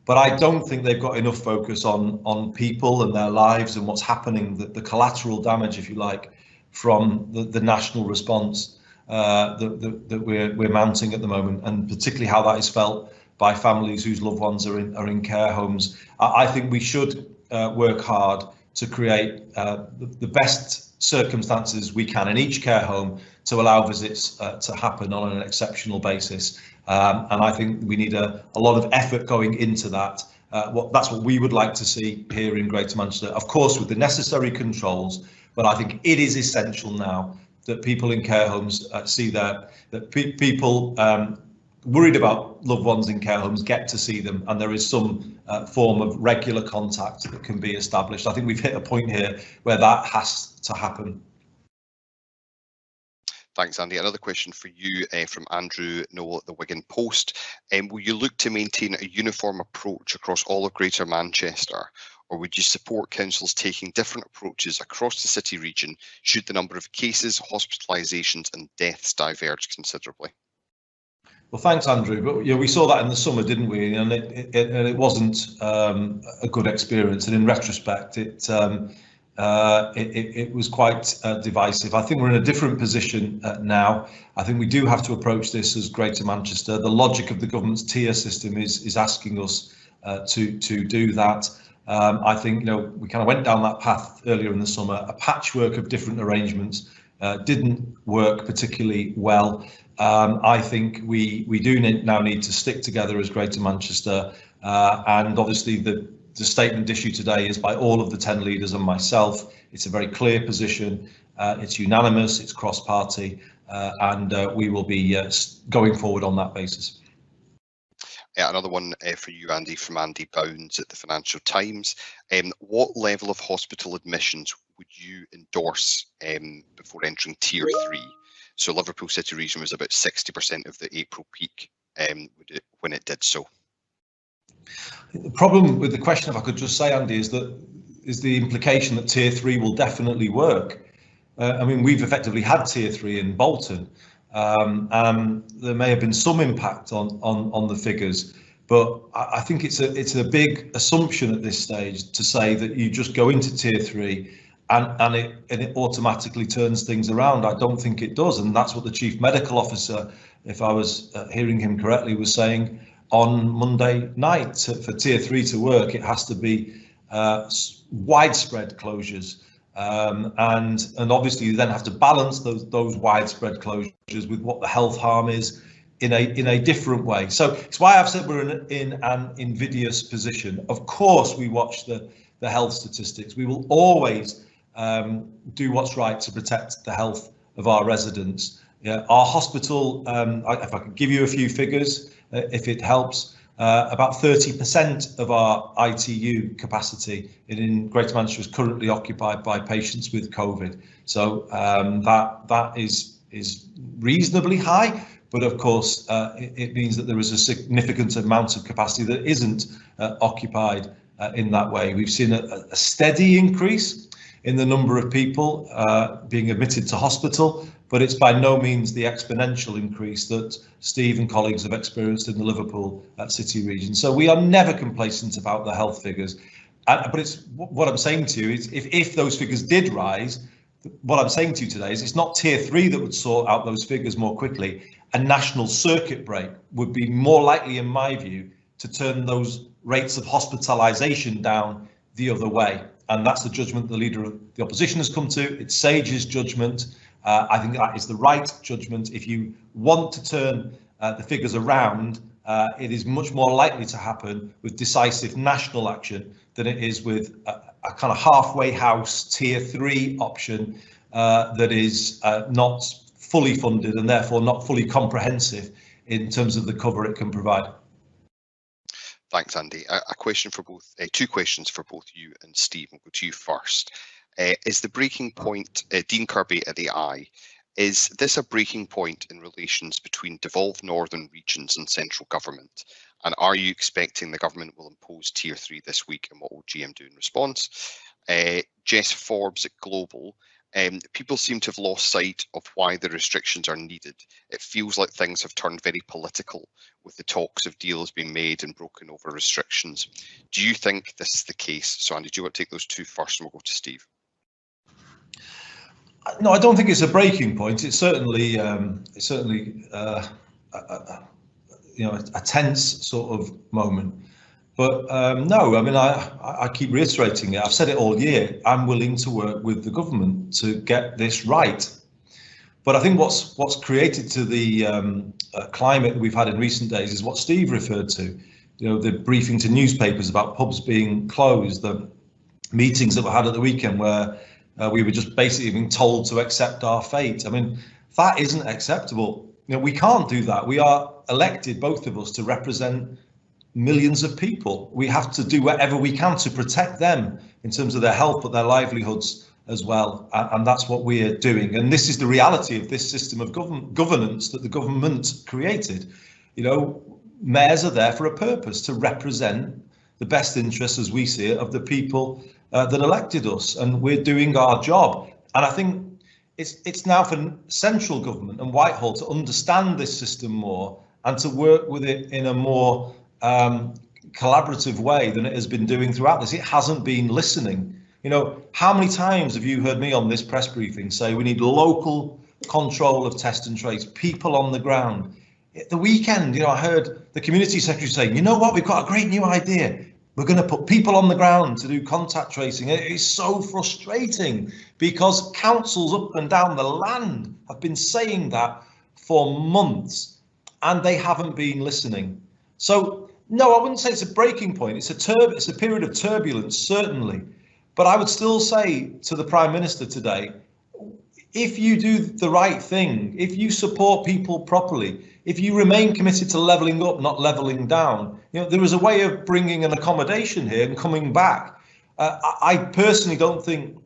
But I don't think they've got enough focus on people and their lives and what's happening, the collateral damage, if you like, from the national response that we're mounting at the moment, and particularly how that is felt by families whose loved ones are in care homes. I think we should work hard to create the best circumstances we can in each care home to allow visits to happen on an exceptional basis. And I think we need a lot of effort going into that. That's what we would like to see here in Greater Manchester, of course, with the necessary controls. But I think it is essential now that people in care homes see that people worried about loved ones in care homes get to see them, and there is some form of regular contact that can be established. I think we've hit a point here where that has to happen. Thanks, Andy. Another question for you from Andrew Noel at the Wigan Post. Will you look to maintain a uniform approach across all of Greater Manchester, or would you support councils taking different approaches across the city region should the number of cases, hospitalisations and deaths diverge considerably? Well, thanks, Andrew. But yeah, we saw that in the summer, didn't we? And it wasn't a good experience. And in retrospect, it was quite divisive. I think we're in a different position now. I think we do have to approach this as Greater Manchester. The logic of the government's tier system is asking us to do that. I think, we kind of went down that path earlier in the summer. A patchwork of different arrangements didn't work particularly well. I think we do now need to stick together as Greater Manchester, and obviously the statement issued today is by all of the 10 leaders and myself. It's a very clear position, it's unanimous, it's cross-party, and we will be going forward on that basis. Another one for you, Andy, from Andy Bounds at the Financial Times. What level of hospital admissions would you endorse before entering Tier 3? So Liverpool City Region was about 60% of the April peak when it did so. The problem with the question, if I could just say, Andy, is the implication that Tier 3 will definitely work. I mean, we've effectively had Tier 3 in Bolton. There may have been some impact on the figures, but I think it's a big assumption at this stage to say that you just go into Tier 3 and it automatically turns things around. I don't think it does, and that's what the Chief Medical Officer, if I was hearing him correctly, was saying on Monday night. For Tier 3 to work, it has to be widespread closures. And obviously you then have to balance those widespread closures with what the health harm is in a different way. So it's why I've said we're in an invidious position. Of course, we watch the health statistics. We will always do what's right to protect the health of our residents. Our hospital, if I could give you a few figures, if it helps. About 30% of our ITU capacity in Greater Manchester is currently occupied by patients with COVID. So that is reasonably high, but of course it means that there is a significant amount of capacity that isn't occupied in that way. We've seen a steady increase in the number of people being admitted to hospital, but it's by no means the exponential increase that Steve and colleagues have experienced in the Liverpool City region. So we are never complacent about the health figures. But it's what I'm saying to you is if those figures did rise, what I'm saying to you today is it's not Tier 3 that would sort out those figures more quickly. A national circuit break would be more likely, in my view, to turn those rates of hospitalisation down the other way. And that's the judgment the Leader of the Opposition has come to. It's Sage's judgment. I think that is the right judgment. If you want to turn the figures around, it is much more likely to happen with decisive national action than it is with a kind of halfway house Tier 3 option that is not fully funded and therefore not fully comprehensive in terms of the cover it can provide. Thanks, Andy. A question for both, two questions for both you and Steve. We'll go to you first. Is the breaking point, Dean Kirby at the Eye, Is this a breaking point in relations between devolved northern regions and central government? And are you expecting the government will impose Tier 3 this week, and what will GM do in response? Jess Forbes at Global. People seem to have lost sight of why the restrictions are needed. It feels like things have turned very political with the talks of deals being made and broken over restrictions. Do you think this is the case? So Andy, do you want to take those two first, and we'll go to Steve? No, I don't think it's a breaking point. It's certainly, a tense sort of moment. But no, I mean, I keep reiterating it. I've said it all year. I'm willing to work with the government to get this right. But I think what's created to the climate that we've had in recent days is what Steve referred to. You know, the briefing to newspapers about pubs being closed, the meetings that were had at the weekend where we were just basically being told to accept our fate. I mean, that isn't acceptable. You know, we can't do that. We are elected, both of us, to represent millions of people. We have to do whatever we can to protect them in terms of their health, but their livelihoods as well. And that's what we're doing. And this is the reality of this system of governance that the government created. You know, mayors are there for a purpose, to represent the best interests, as we see it, of the people that elected us. And we're doing our job. And I think it's now for central government and Whitehall to understand this system more and to work with it in a more collaborative way than it has been doing throughout this. It hasn't been listening. You know, how many times have you heard me on this press briefing say we need local control of test and trace, people on the ground? At the weekend, you know, I heard the community secretary saying, you know what, we've got a great new idea. We're going to put people on the ground to do contact tracing. It is so frustrating because councils up and down the land have been saying that for months and they haven't been listening. So no, I wouldn't say it's a breaking point. It's a period of turbulence, certainly. But I would still say to the Prime Minister today, if you do the right thing, if you support people properly, if you remain committed to levelling up, not levelling down, you know, there is a way of bringing an accommodation here and coming back. I personally don't think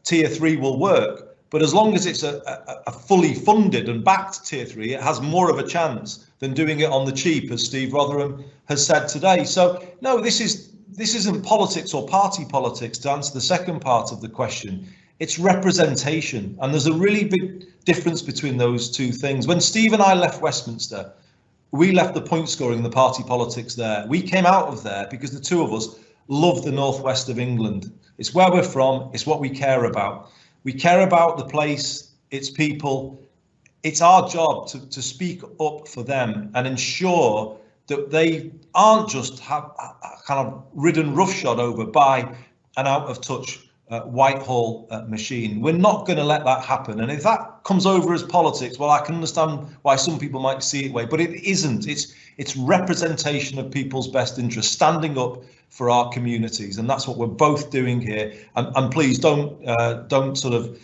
Tier 3 will work, but as long as it's a fully funded and backed Tier 3, it has more of a chance than doing it on the cheap, as Steve Rotheram has said today. So no, this isn't politics or party politics, to answer the second part of the question. It's representation, and there's a really big difference between those two things. When Steve and I left Westminster, we left the point scoring and the party politics there. We came out of there because the two of us love the northwest of England. It's where we're from, it's what we care about. We care about the place, its people. It's our job to speak up for them and ensure that they aren't just kind of ridden roughshod over by an out of touch Whitehall machine. We're not going to let that happen. And if that comes over as politics, well, I can understand why some people might see it that way, but it isn't. It's representation of people's best interests, standing up for our communities, and that's what we're both doing here. And please don't sort of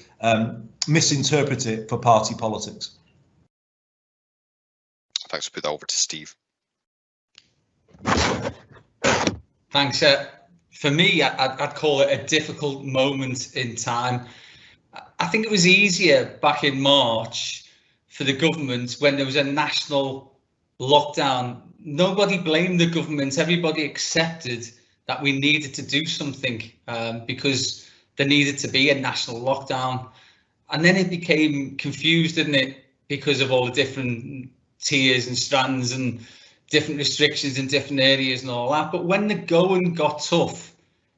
misinterpret it for party politics. Thanks. I'll put that over to Steve. Thanks. For me, I'd call it a difficult moment in time. I think it was easier back in March for the government when there was a national lockdown. Nobody blamed the government. Everybody accepted that we needed to do something because there needed to be a national lockdown. And then it became confused, didn't it? Because of all the different tiers and strands and different restrictions in different areas and all that. But when the going got tough,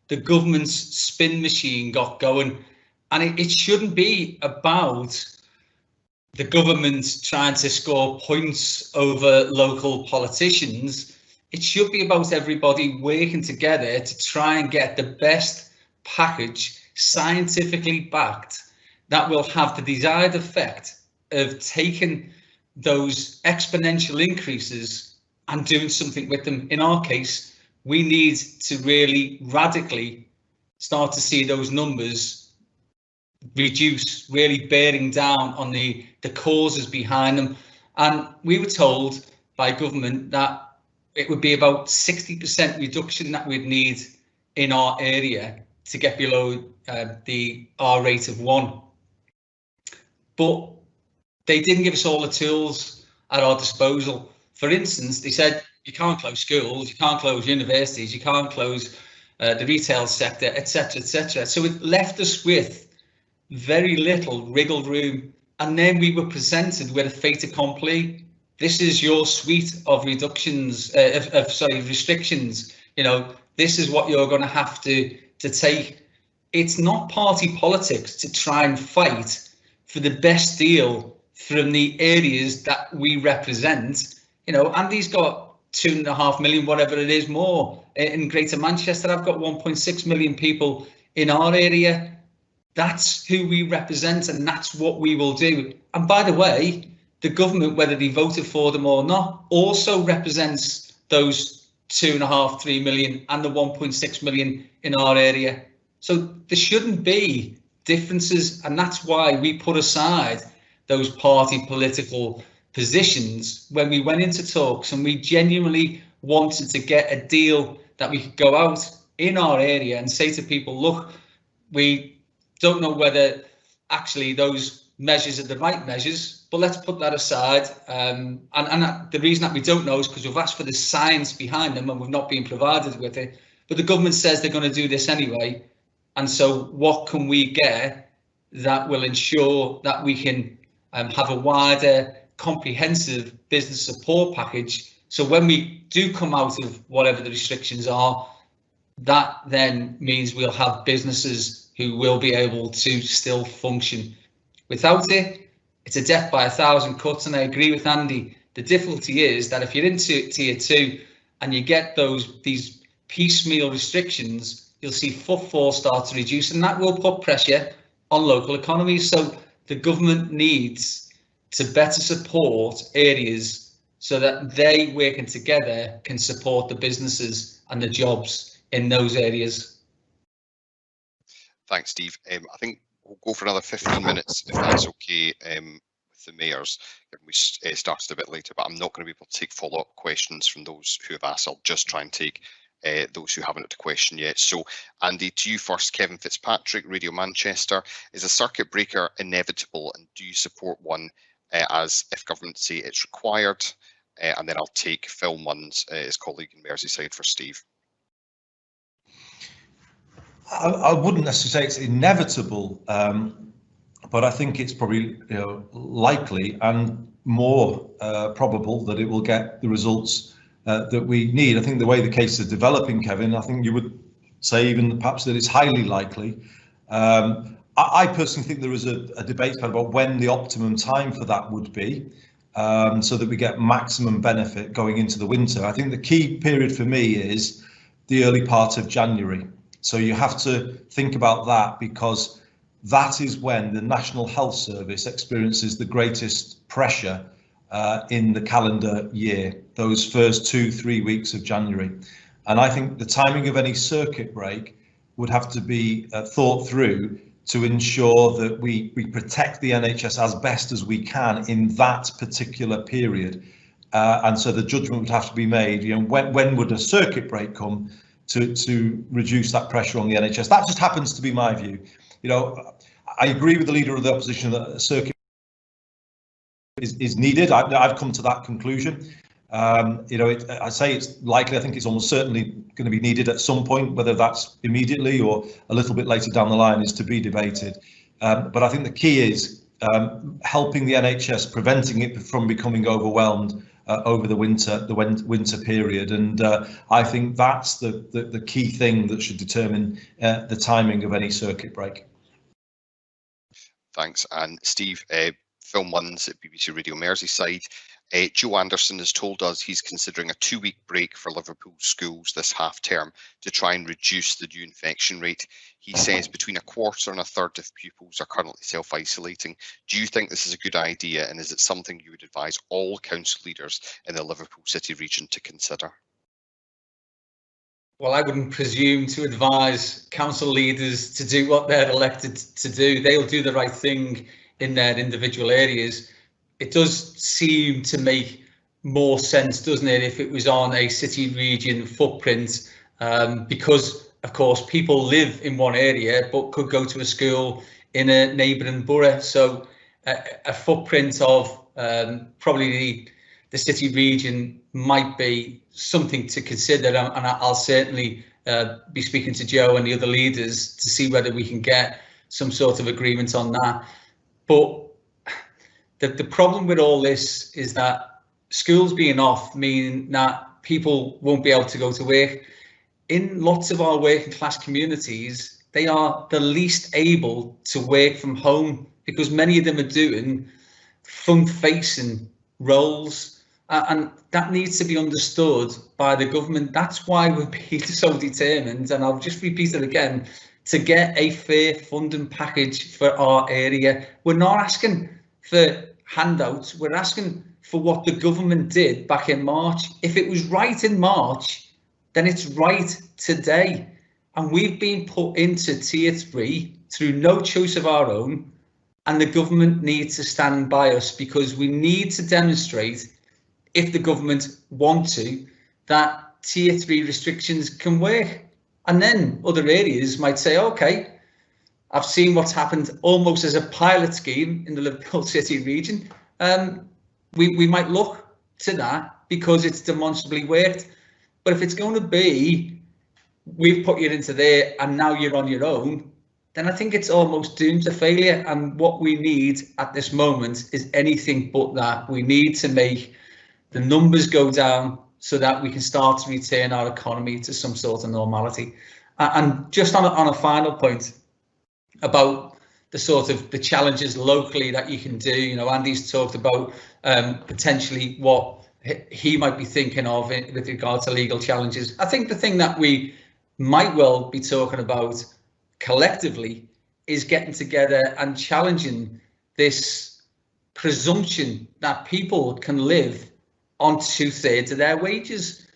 the government's spin machine got going, and it shouldn't be about the government trying to score points over local politicians. It should be about everybody working together to try and get the best package, scientifically backed, that will have the desired effect of taking those exponential increases and doing something with them. In our case, we need to really radically start to see those numbers reduce, really bearing down on the causes behind them. And we were told by government that it would be about 60% reduction that we'd need in our area to get below the R rate of 1. But they didn't give us all the tools at our disposal. For instance, they said you can't close schools, you can't close universities, you can't close the retail sector, etc., etc. So it left us with very little wriggle room, and then we were presented with a fait accompli. This is your suite of restrictions. You know, this is what you're going to have to take. It's not party politics to try and fight for the best deal from the areas that we represent. You know, Andy's got 2.5 million, whatever it is, more in Greater Manchester. I've got 1.6 million people in our area. That's who we represent, and that's what we will do. And by the way, the government, whether they voted for them or not, also represents those 2.5, 3 million and the 1.6 million in our area. So there shouldn't be differences, and that's why we put aside those party political positions when we went into talks, and we genuinely wanted to get a deal that we could go out in our area and say to people, look, we don't know whether actually those measures are the right measures, but let's put that aside. And the reason that we don't know is because we've asked for the science behind them and we've not been provided with it. But the government says they're going to do this anyway. And so what can we get that will ensure that we can have a wider, comprehensive business support package? So when we do come out of whatever the restrictions are, that then means we'll have businesses who will be able to still function. Without it, it's a death by 1,000 cuts. And I agree with Andy. The difficulty is that if you're into tier 2 and you get these piecemeal restrictions, you'll see footfall start to reduce, and that will put pressure on local economies. So the government needs to better support areas so that they, working together, can support the businesses and the jobs in those areas. Thanks, Steve. I think we'll go for another 15 minutes, if that's okay, with the mayors. We started a bit later, but I'm not going to be able to take follow-up questions from those who have asked. I'll just try and take those who haven't had a question yet. So, Andy, to you first. Kevin Fitzpatrick, Radio Manchester. Is a circuit breaker inevitable, and do you support one as if government say it's required? And then I'll take Phil Munns, his colleague in Merseyside, for Steve. I wouldn't necessarily say it's inevitable, but I think it's probably likely and more probable that it will get the results that we need. I think the way the case is developing, Kevin, I think you would say even perhaps that it's highly likely. I personally think there is a debate about when the optimum time for that would be, so that we get maximum benefit going into the winter. I think the key period for me is the early part of January. So you have to think about that, because that is when the National Health Service experiences the greatest pressure in the calendar year, those first 2-3 weeks of January. And I think the timing of any circuit break would have to be thought through to ensure that we protect the NHS as best as we can in that particular period. And so the judgment would have to be made, when would a circuit break come to reduce that pressure on the NHS. That just happens to be my view. I agree with the leader of the opposition that a circuit is needed. I've come to that conclusion. I say it's likely. I think it's almost certainly going to be needed at some point. Whether that's immediately or a little bit later down the line is to be debated. But I think the key is helping the NHS, preventing it from becoming overwhelmed over the winter period, and I think that's the key thing that should determine the timing of any circuit break. Thanks. And Steve, Phil Munns at BBC Radio Merseyside. Joe Anderson has told us he's considering a 2-week break for Liverpool schools this half term to try and reduce the new infection rate. He says between a quarter and a third of pupils are currently self-isolating. Do you think this is a good idea, and is it something you would advise all council leaders in the Liverpool City region to consider? Well, I wouldn't presume to advise council leaders to do what they're elected to do. They'll do the right thing in their individual areas. It does seem to make more sense, doesn't it, if it was on a city region footprint, because, of course, people live in one area but could go to a school in a neighbouring borough. So a footprint of probably the city region might be something to consider, and I'll certainly be speaking to Joe and the other leaders to see whether we can get some sort of agreement on that. But the problem with all this is that schools being off mean that people won't be able to go to work. In lots of our working class communities, they are the least able to work from home because many of them are doing front-facing roles, and that needs to be understood by the government. That's why we're being so determined, and I'll just repeat it again, to get a fair funding package for our area. We're not asking for handouts, we're asking for what the government did back in March. If it was right in March, then it's right today. And we've been put into tier 3 through no choice of our own, and the government needs to stand by us, because we need to demonstrate, if the government want to, that tier 3 restrictions can work. And then other areas might say, okay, I've seen what's happened almost as a pilot scheme in the Liverpool City region. We might look to that because it's demonstrably worked. But if it's going to be, we've put you into there and now you're on your own, then I think it's almost doomed to failure. And what we need at this moment is anything but that. We need to make the numbers go down so that we can start to return our economy to some sort of normality. And just on a final point about the sort of the challenges locally that you can do, you know, Andy's talked about potentially what he might be thinking of with regard to legal challenges. I think the thing that we might well be talking about collectively is getting together and challenging this presumption that people can live on 2/3 of their wages.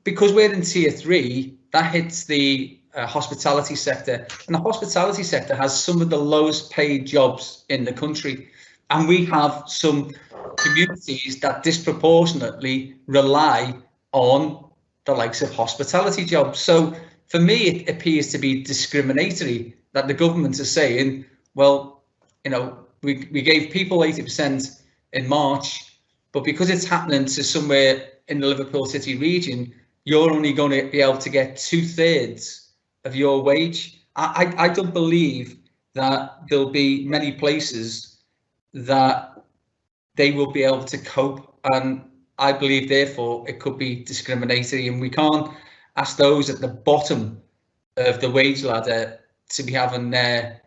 Because we're in tier 3, that hits the hospitality sector, and the hospitality sector has some of the lowest paid jobs in the country, and we have some communities that disproportionately rely on the likes of hospitality jobs. So for me, it appears to be discriminatory that the government is saying, well, you know, we gave people 80% in March, but because it's happening to somewhere in the Liverpool City region, you're only going to be able to get 2/3 of your wage. I don't believe that there'll be many places that they will be able to cope, and I believe therefore it could be discriminatory, and we can't ask those at the bottom of the wage ladder to be having their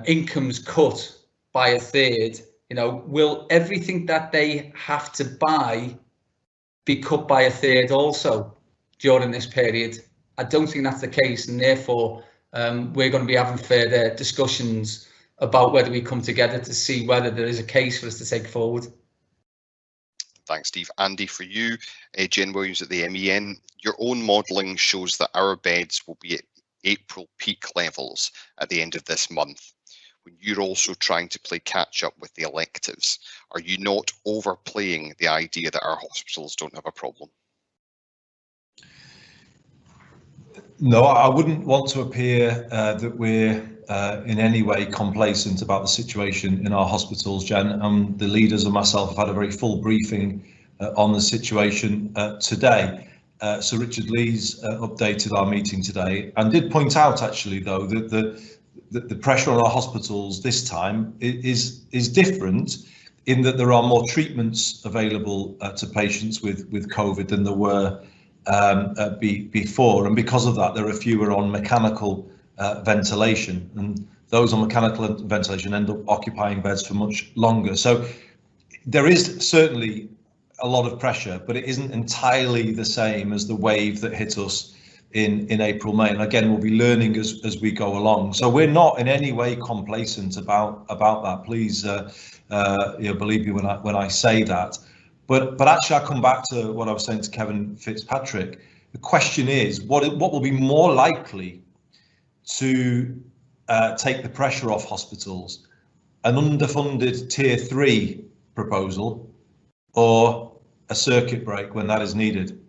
incomes cut by 1/3. You know, will everything that they have to buy be cut by 1/3 also during this period? I don't think that's the case, and therefore we're going to be having further discussions about whether we come together to see whether there is a case for us to take forward. Thanks, Steve. Andy, for you, Jen Williams at the MEN, your own modelling shows that our beds will be at April peak levels at the end of this month. When you're also trying to play catch up with the electives, are you not overplaying the idea that our hospitals don't have a problem? No, I wouldn't want to appear that we're in any way complacent about the situation in our hospitals, Jen. The leaders and myself have had a very full briefing on the situation today. So Richard Lees updated our meeting today and did point out, actually, though, that the pressure on our hospitals this time is different, in that there are more treatments available to patients with COVID than there were before, and because of that there are fewer on mechanical ventilation, and those on mechanical ventilation end up occupying beds for much longer. So there is certainly a lot of pressure, but it isn't entirely the same as the wave that hit us in April, May, and again we'll be learning as we go along. So we're not in any way complacent about that. Please believe me when I say that. But actually, I come back to what I was saying to Kevin Fitzpatrick. The question is, what will be more likely to take the pressure off hospitals? An underfunded tier 3 proposal or a circuit break when that is needed?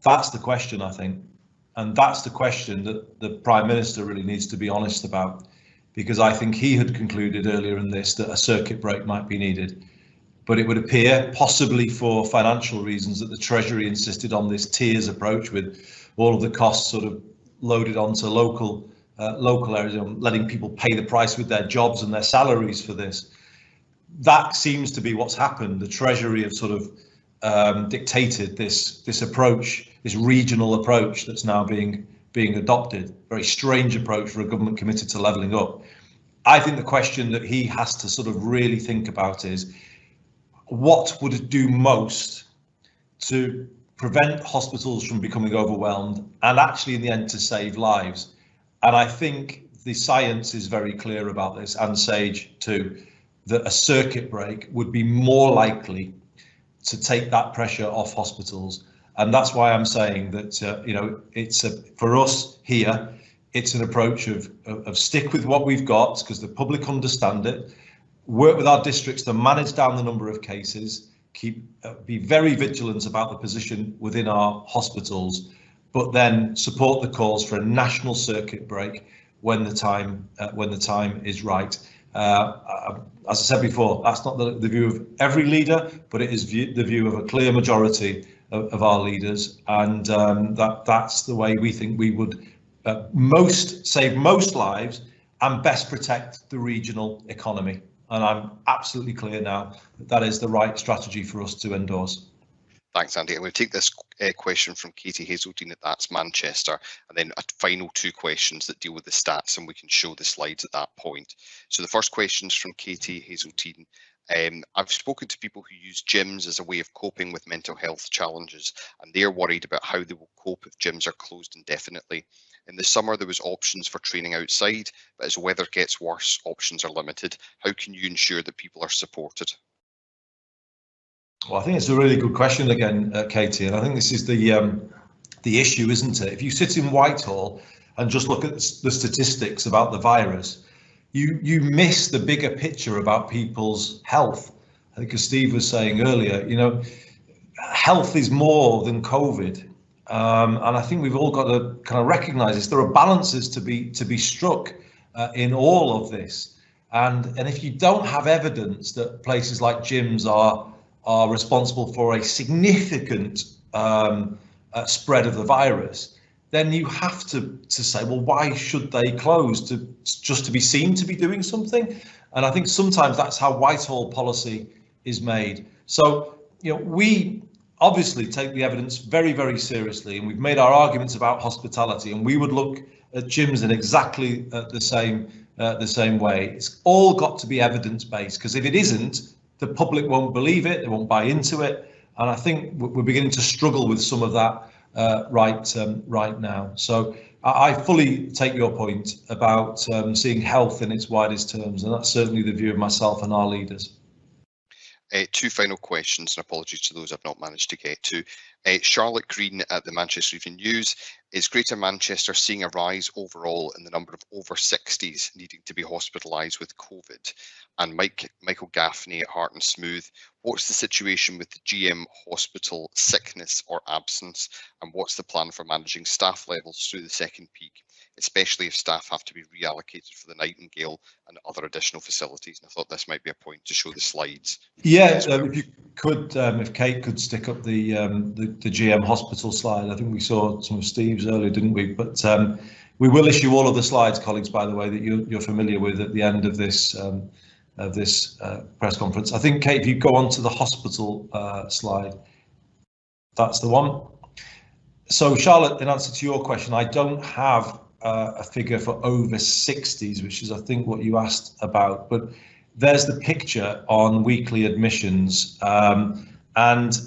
That's the question, I think. And that's the question that the Prime Minister really needs to be honest about. because I think he had concluded earlier in this that a circuit break might be needed. But it would appear, possibly for financial reasons, that the Treasury insisted on this tiers approach, with all of the costs sort of loaded onto local areas, letting people pay the price with their jobs and their salaries for this. That seems to be what's happened. The Treasury have sort of dictated this approach, this regional approach that's now being adopted. Very strange approach for a government committed to levelling up. I think the question that he has to sort of really think about is, what would it do most to prevent hospitals from becoming overwhelmed and actually in the end to save lives? And I think the science is very clear about this, and SAGE too, that a circuit break would be more likely to take that pressure off hospitals. And that's why I'm saying that, you know, it's for us here, it's an approach of stick with what we've got, because the public understand it, work with our districts to manage down the number of cases, be very vigilant about the position within our hospitals, but then support the calls for a national circuit break when the time is right. As I said before, that's not the view of every leader, but it is the view of a clear majority of our leaders, and that's the way we think we would save most lives and best protect the regional economy. And I'm absolutely clear now that that is the right strategy for us to endorse. Thanks, Andy. I'm going to take this question from Katie Hazeltine at That's Manchester, and then a final two questions that deal with the stats, and we can show the slides at that point. So the first question is from Katie Hazeltine. I've spoken to people who use gyms as a way of coping with mental health challenges, and they're worried about how they will cope if gyms are closed indefinitely. In the summer, there was options for training outside, but as weather gets worse, options are limited. How can you ensure that people are supported? Well, I think it's a really good question again, Katie, and I think this is the issue, isn't it? If you sit in Whitehall and just look at the statistics about the virus, you miss the bigger picture about people's health. I think, as Steve was saying earlier, you know, health is more than COVID, and I think we've all got to kind of recognise this. There are balances to be struck in all of this, and if you don't have evidence that places like gyms are responsible for a significant spread of the virus, then you have to say, well, why should they close? Just to be seen to be doing something? And I think sometimes that's how Whitehall policy is made. So, you know, we obviously take the evidence very, very seriously, and we've made our arguments about hospitality, and we would look at gyms in exactly the same way. It's all got to be evidence-based, because if it isn't, the public won't believe it, they won't buy into it, and I think we're beginning to struggle with some of that right now. So I fully take your point about seeing health in its widest terms, and that's certainly the view of myself and our leaders. Two final questions, and apologies to those I've not managed to get to. Charlotte Green at the Manchester Evening News: is Greater Manchester seeing a rise overall in the number of over 60s needing to be hospitalised with COVID? And Michael Gaffney at Heart and Smooth: what's the situation with the GM hospital sickness or absence, and what's the plan for managing staff levels through the second peak, especially if staff have to be reallocated for the Nightingale and other additional facilities? And I thought this might be a point to show the slides. Yeah, if you could, if Kate could stick up the GM hospital slide. I think we saw some of Steve's earlier, didn't we? But we will issue all of the slides, colleagues, by the way, that you're familiar with at the end of this press conference. I think, Kate, if you go on to the hospital slide, that's the one. So, Charlotte, in answer to your question, I don't have a figure for over 60s, which is, I think, what you asked about, but there's the picture on weekly admissions, and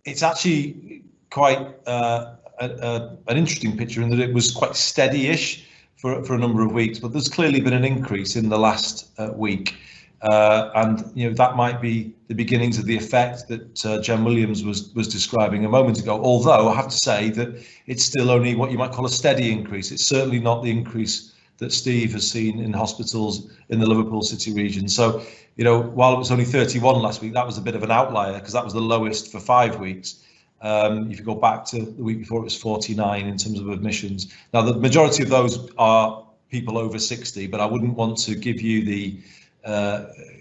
it's actually quite an interesting picture in that it was quite steady-ish for a number of weeks, but there's clearly been an increase in the last week, and you know, that might be the beginnings of the effect that Jen Williams was describing a moment ago, although I have to say that it's still only what you might call a steady increase. It's certainly not the increase that Steve has seen in hospitals in the Liverpool City region. So, you know, while it was only 31 last week, that was a bit of an outlier because that was the lowest for 5 weeks. If you go back to the week before, it was 49 in terms of admissions. Now, the majority of those are people over 60, but I wouldn't want to give you the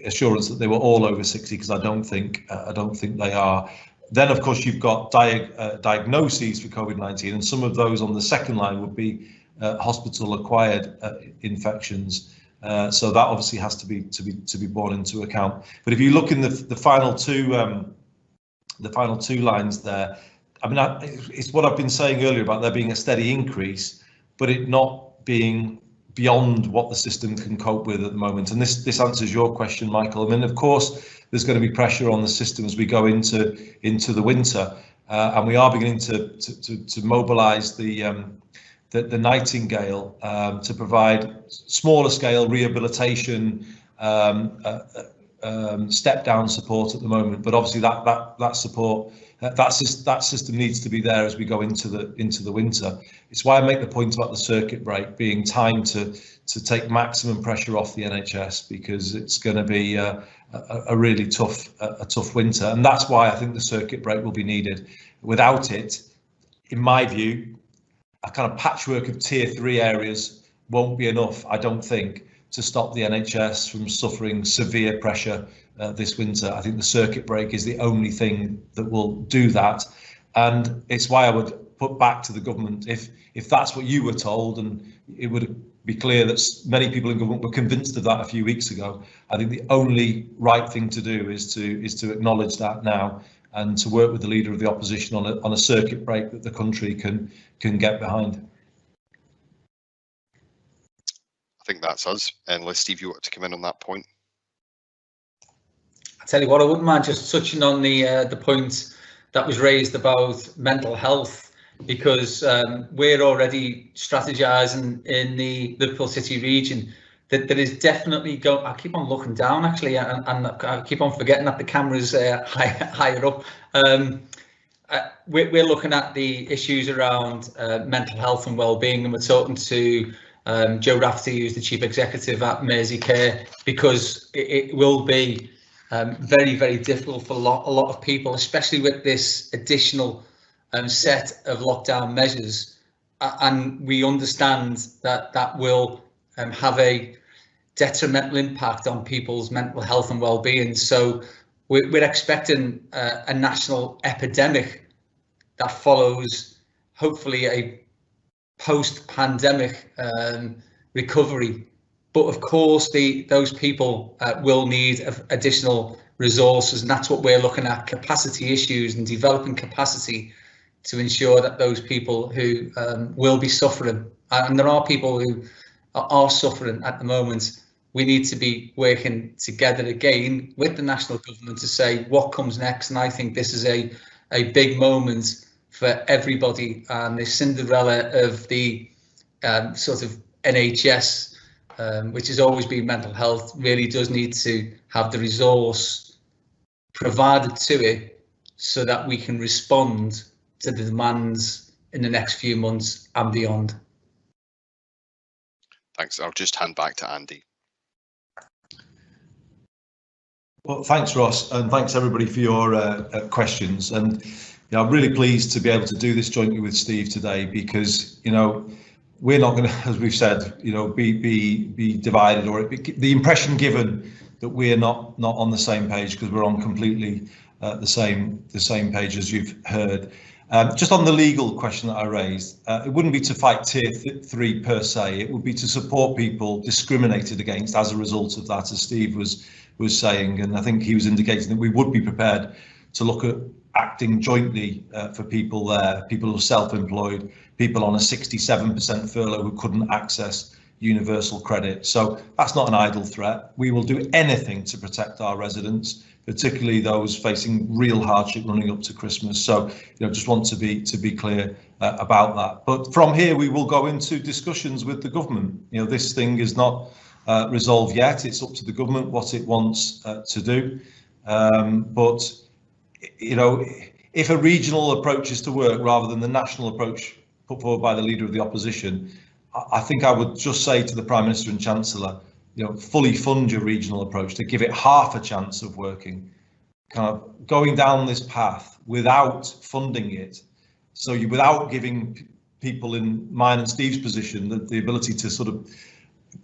assurance that they were all over 60, because I don't think they are. Then, of course, you've got diagnoses for COVID-19, and some of those on the second line would be hospital-acquired infections. So that obviously has to be borne into account. But if you look in the final two lines there, I mean, it's what I've been saying earlier about there being a steady increase, but it not being beyond what the system can cope with at the moment. And this answers your question, Michael. I mean, of course, there's going to be pressure on the system as we go into the winter, and we are beginning to mobilise the Nightingale to provide smaller scale rehabilitation, step down support at the moment. But obviously that support, that system needs to be there as we go into the winter. It's why I make the point about the circuit break being time to take maximum pressure off the NHS, because it's going to be a really tough winter, and that's why I think the circuit break will be needed. Without it, in my view, a kind of patchwork of tier 3 areas won't be enough, I don't think, to stop the NHS from suffering severe pressure this winter. I think the circuit break is the only thing that will do that, and it's why I would put back to the government, if that's what you were told, and it would be clear that many people in government were convinced of that a few weeks ago. I think the only right thing to do is to acknowledge that now, and to work with the leader of the opposition on a circuit break that the country can get behind. I think that's us. Unless Steve, you want to come in on that point? I tell you what, I wouldn't mind just touching on the point that was raised about mental health, because we're already strategising in the Liverpool City region that there is definitely I keep on looking down actually, and I keep on forgetting that the camera's higher up. We're looking at the issues around mental health and well-being, and we're talking to Joe Rafferty, who's the chief executive at Merseycare, because it will be very, very difficult for a lot of people, especially with this additional set of lockdown measures, and we understand that will have a detrimental impact on people's mental health and well-being. So we're expecting a national epidemic that follows, hopefully, a post-pandemic recovery. But of course, those people will need additional resources, and that's what we're looking at: capacity issues and developing capacity to ensure that those people who will be suffering, and there are people who are suffering at the moment, we need to be working together again with the national government to say what comes next. And I think this is a big moment for everybody, and the Cinderella of the sort of NHS, which has always been mental health, really does need to have the resource provided to it so that we can respond to the demands in the next few months and beyond. Thanks. I'll just hand back to Andy. Well, thanks, Ross, and thanks everybody for your questions. And I'm really pleased to be able to do this jointly with Steve today, because we're not going to, as we've said, be divided, or the impression given that we're not on the same page, because we're on completely the same page, as you've heard. Just on the legal question that I raised, it wouldn't be to fight tier 3 per se. It would be to support people discriminated against as a result of that, as Steve was saying, and I think he was indicating that we would be prepared to look at acting jointly for people there, people who are self-employed, people on a 67% furlough who couldn't access universal credit. So that's not an idle threat. We will do anything to protect our residents, particularly those facing real hardship running up to Christmas. So, just want to be clear about that. But from here, we will go into discussions with the government. This thing is not resolved yet. It's up to the government what it wants to do. But if a regional approach is to work rather than the national approach put forward by the leader of the opposition, I think I would just say to the Prime Minister and Chancellor, fully fund your regional approach to give it half a chance of working. Kind of going down this path without funding it, so without giving people in mine and Steve's position the ability to sort of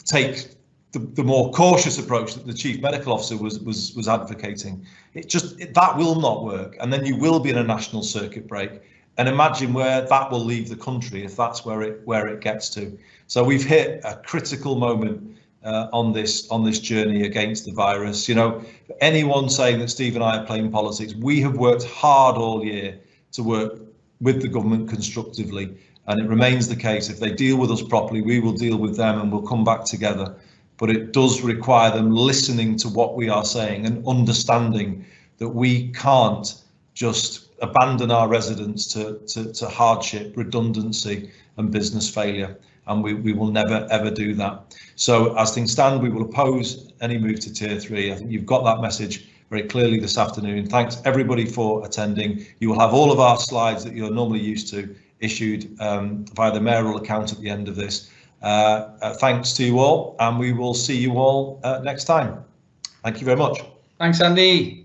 take the more cautious approach that the chief medical officer was advocating. That will not work, and then you will be in a national circuit break. And imagine where that will leave the country if that's where it gets to. So we've hit a critical moment on this journey against the virus. You know, for anyone saying that Steve and I are playing politics, we have worked hard all year to work with the government constructively, and it remains the case. If they deal with us properly, we will deal with them, and we'll come back together. But it does require them listening to what we are saying and understanding that we can't just abandon our residents to hardship, redundancy and business failure, and we will never ever do that. So as things stand, we will oppose any move to tier 3. I think you've got that message very clearly this afternoon. Thanks everybody for attending. You will have all of our slides that you're normally used to issued via the mayoral account at the end of this. Thanks to you all, and we will see you all next time. Thank you very much. Thanks, Andy.